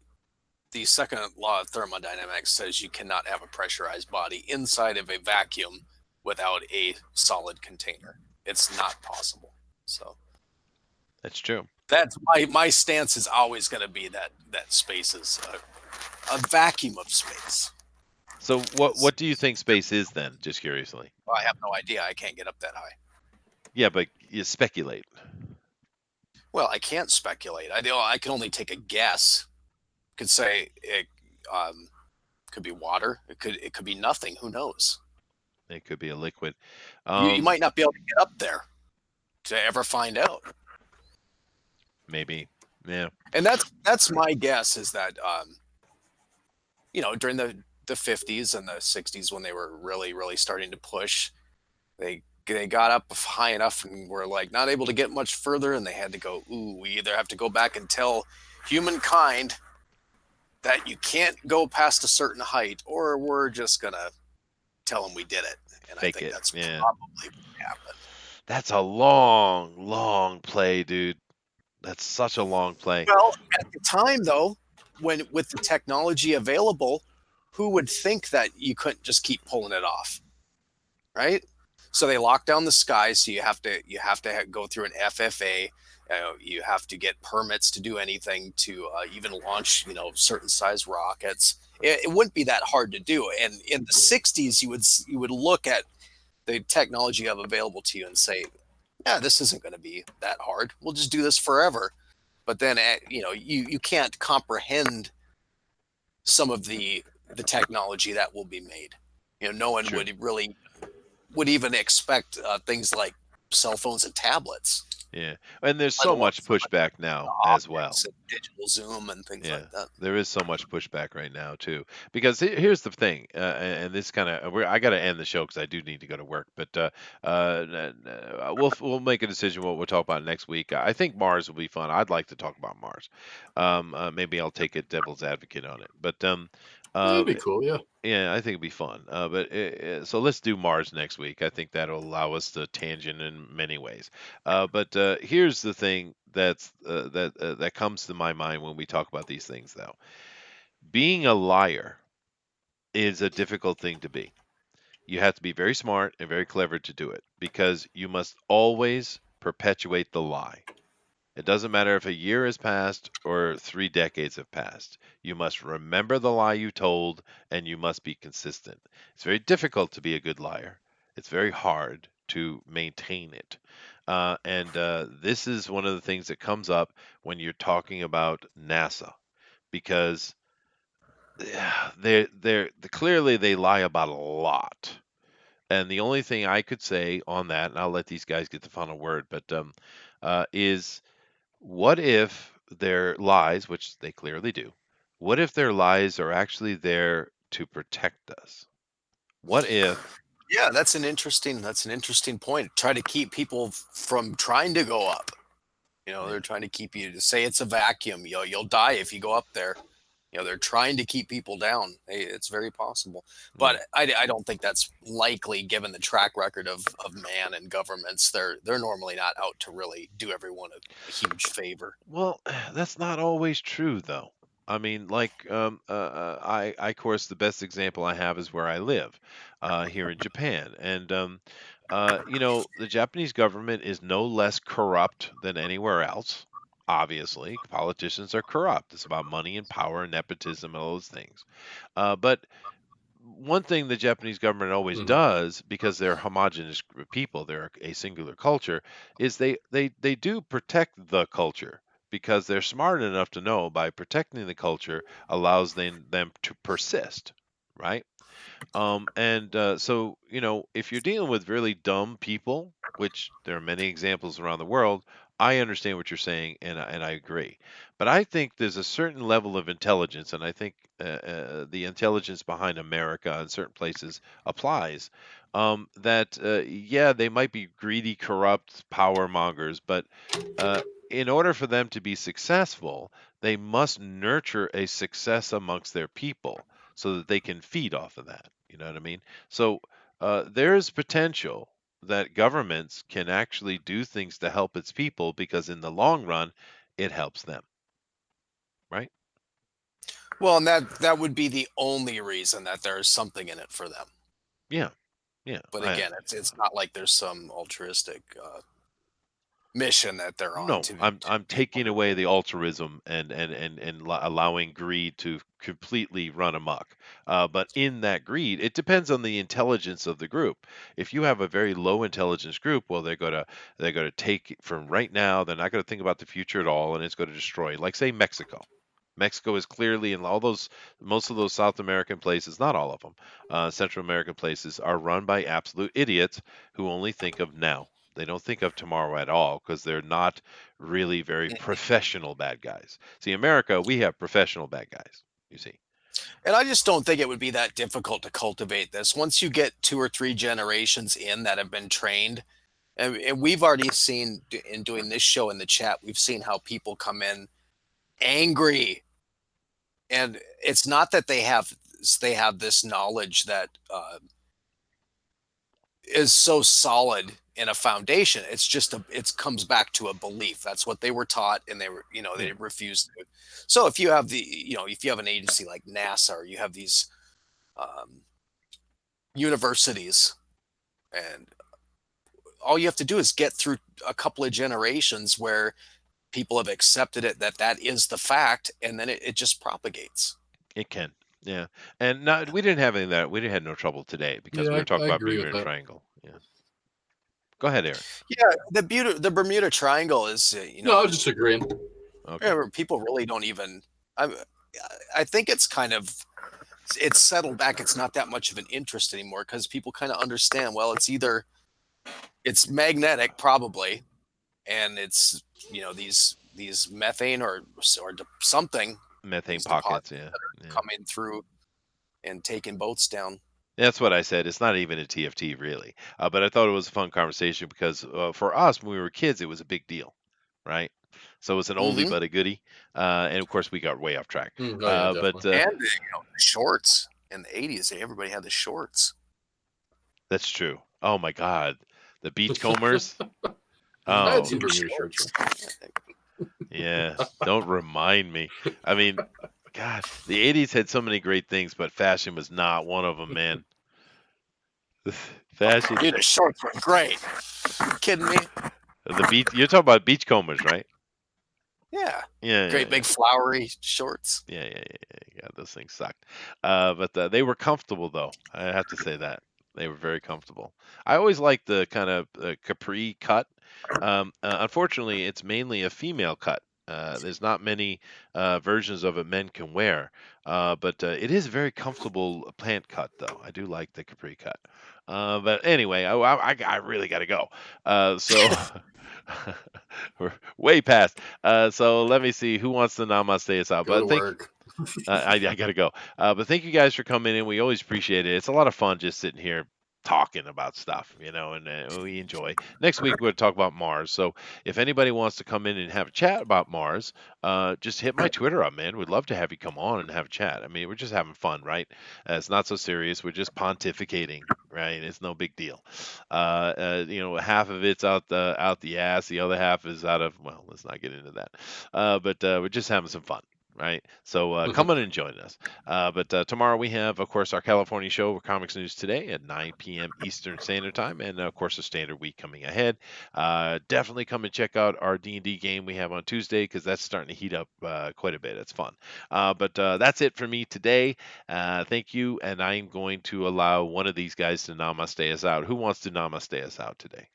the second law of thermodynamics says you cannot have a pressurized body inside of a vacuum without a solid container. It's not possible. So That's true. that's my stance is always going to be that space is a vacuum of space. So what do you think space is then? Just curiously. Well, I have no idea. I can't get up that high. Yeah, but you speculate. Well, I can't speculate. I can only take a guess. Could say it could be water. It could be nothing. Who knows? It could be a liquid. You might not be able to get up there to ever find out. Maybe. Yeah. And that's my guess is that during the 50s and the 60s when they were really starting to push, they got up high enough and were like not able to get much further, and they had to go, we either have to go back and tell humankind that you can't go past a certain height, or we're just gonna tell them we did it. And I Fake think it. that's Yeah. probably what happened. That's a long, long play, dude. That's such a long play. Well, at the time though, when with the technology available, who would think that you couldn't just keep pulling it off, right? So they lock down the skies. So you have to go through an FFA. You have to get permits to do anything, to even launch certain size rockets. It wouldn't be that hard to do. And in the '60s, you would look at the technology you have available to you and say, yeah, this isn't going to be that hard. We'll just do this forever. But then you can't comprehend some of the technology that will be made. No one Sure. would even expect things like cell phones and tablets, Yeah. And there's let so alone much some of pushback the now as well. optics and digital zoom and things Yeah, like that. there is so much pushback right now too. Because here's the thing, and this kind of I got to end the show because I do need to go to work. But we'll make a decision what we'll talk about next week. I think Mars will be fun. I'd like to talk about Mars. Maybe I'll take a devil's advocate on it. But That'd uh, be cool. Yeah. yeah, I think it'd be fun. So let's do Mars next week. I think that'll allow us to tangent in many ways. But here's the thing that comes to my mind when we talk about these things, though. Being a liar is a difficult thing to be. You have to be very smart and very clever to do it because you must always perpetuate the lie. It doesn't matter if a year has passed or 3 decades have passed. You must remember the lie you told and you must be consistent. It's very difficult to be a good liar. It's very hard to maintain it. And this is one of the things that comes up when you're talking about NASA because they're clearly they lie about a lot. And the only thing I could say on that, and I'll let these guys get the final word, but is what if their lies, which they clearly do, what if their lies are actually there to protect us? What if, Yeah, that's an interesting point. Try to keep people from trying to go up. yeah, They're trying to keep you to say it's a vacuum. You'll die if you go up there. They're trying to keep people down. It's very possible, yeah. but I don't think that's likely given the track record of man and governments. They're normally not out to really do everyone a huge favor. Well, that's not always true, though. I mean, like, of course, the best example I have is where I live, here in Japan. And, the Japanese government is no less corrupt than anywhere else. Obviously, politicians are corrupt. It's about money and power and nepotism and all those things. But one thing the Japanese government always Hmm. does, because they're a homogenous group of people, they're a singular culture, is they do protect the culture because they're smart enough to know by protecting the culture allows them to persist, right? So, if you're dealing with really dumb people, which there are many examples around the world, I understand what you're saying and I agree. But I think there's a certain level of intelligence, and I think the intelligence behind America in certain places applies. That, yeah, they might be greedy, corrupt power mongers, but uh, in order for them to be successful, they must nurture a success amongst their people so that they can feed off of that. You know what I mean? So there's potential that governments can actually do things to help its people because in the long run, it helps them, right? Well, and that would be the only reason that there's something in it for them. Yeah, yeah. But again, it's not like there's some altruistic mission that they're on No, to I'm be taking away the wonderful. altruism and allowing greed to completely run amok. But in that greed, it depends on the intelligence of the group. If you have a very low intelligence group, well, they're gonna take it from right now. They're not gonna think about the future at all, and it's going to destroy. Like say Mexico. Mexico is clearly in all those most of those South American places, not all of them, Central American places are run by absolute idiots who only think of now. They don't think of tomorrow at all because they're not really very professional bad guys. See, America, we have professional bad guys, you see. And I just don't think it would be that difficult to cultivate this. Once you get 2 or 3 generations in that have been trained, and we've already seen in doing this show in the chat, we've seen how people come in angry And it's not that they have this knowledge that is so solid in a foundation. It's just it comes back to a belief. That's what they were taught, and they were, they refused to. So if you have if you have an agency like NASA, or you have these universities, and all you have to do is get through a couple of generations where people have accepted it, that is the fact, and then it just propagates. It can. Yeah. And we didn't have any of that. We had no trouble today because we Yeah, were talking I about agree with Bermuda that. Triangle. Yeah. Go ahead, Eric. Yeah, the Bermuda Triangle is, No, I was just agreeing. Okay. where people really don't even. I think it's kind of it's settled back. It's not that much of an interest anymore because people kind of understand. Well, it's magnetic probably, and it's these methane or something, Methane these pockets. deposits Yeah. Yeah. coming through and taking boats down. That's what I said. It's not even a TFT really. But I thought it was a fun conversation because for us, when we were kids, it was a big deal, right? So it's an oldie Mm-hmm. but a goodie. And of course, we got way off track. Oh yeah, But definitely. And the shorts in the 80s, everybody had the shorts. that's true. Oh my God, the beachcombers. I had Oh some Bermuda shirts. yeah, don't remind me. I mean, God, the '80s had so many great things, but fashion was not one of them, man. Fashion, Bermuda shorts were great. Are you kidding me? the beach. You're talking about beachcombers, right? Yeah. Yeah, Great big flowery shorts. yeah. Those things sucked. But they were comfortable, though. I have to say that they were very comfortable. I always liked the kind of capri cut. Unfortunately, it's mainly a female cut. There's not many versions of it men can wear, but it is a very comfortable pant cut, though. I do like the capri cut. But anyway, I really got to go. So we're way past. So let me see who wants to namaste us out. Go to But work. I gotta go. But thank you guys for coming in. We always appreciate it. It's a lot of fun just sitting here talking about stuff, and we enjoy. Next week we're going to talk about Mars. So if anybody wants to come in and have a chat about Mars, just hit my Twitter up, man. We'd love to have you come on and have a chat. I mean, we're just having fun, right? It's not so serious. We're just pontificating, right? It's no big deal. Half of it's out the ass. The other half is out of, well, let's not get into that. But we're just having some fun. Right. So come on and join us. But tomorrow we have, of course, our California show with Comics News Today at 9 p.m. Eastern Standard Time. And, of course, a standard week coming ahead. Definitely come and check out our D&D game we have on Tuesday because that's starting to heat up quite a bit. It's fun. But that's it for me today. Thank you. And I'm going to allow one of these guys to namaste us out. Who wants to namaste us out today?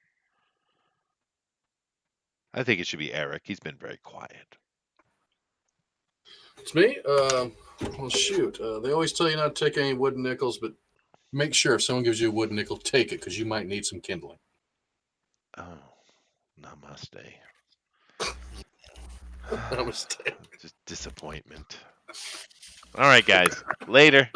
I think it should be Eric. He's been very quiet. It's me. Well, shoot. They always tell you not to take any wooden nickels, but make sure if someone gives you a wooden nickel, take it because you might need some kindling. Oh, namaste. Namaste. Just disappointment. All right, guys. Later.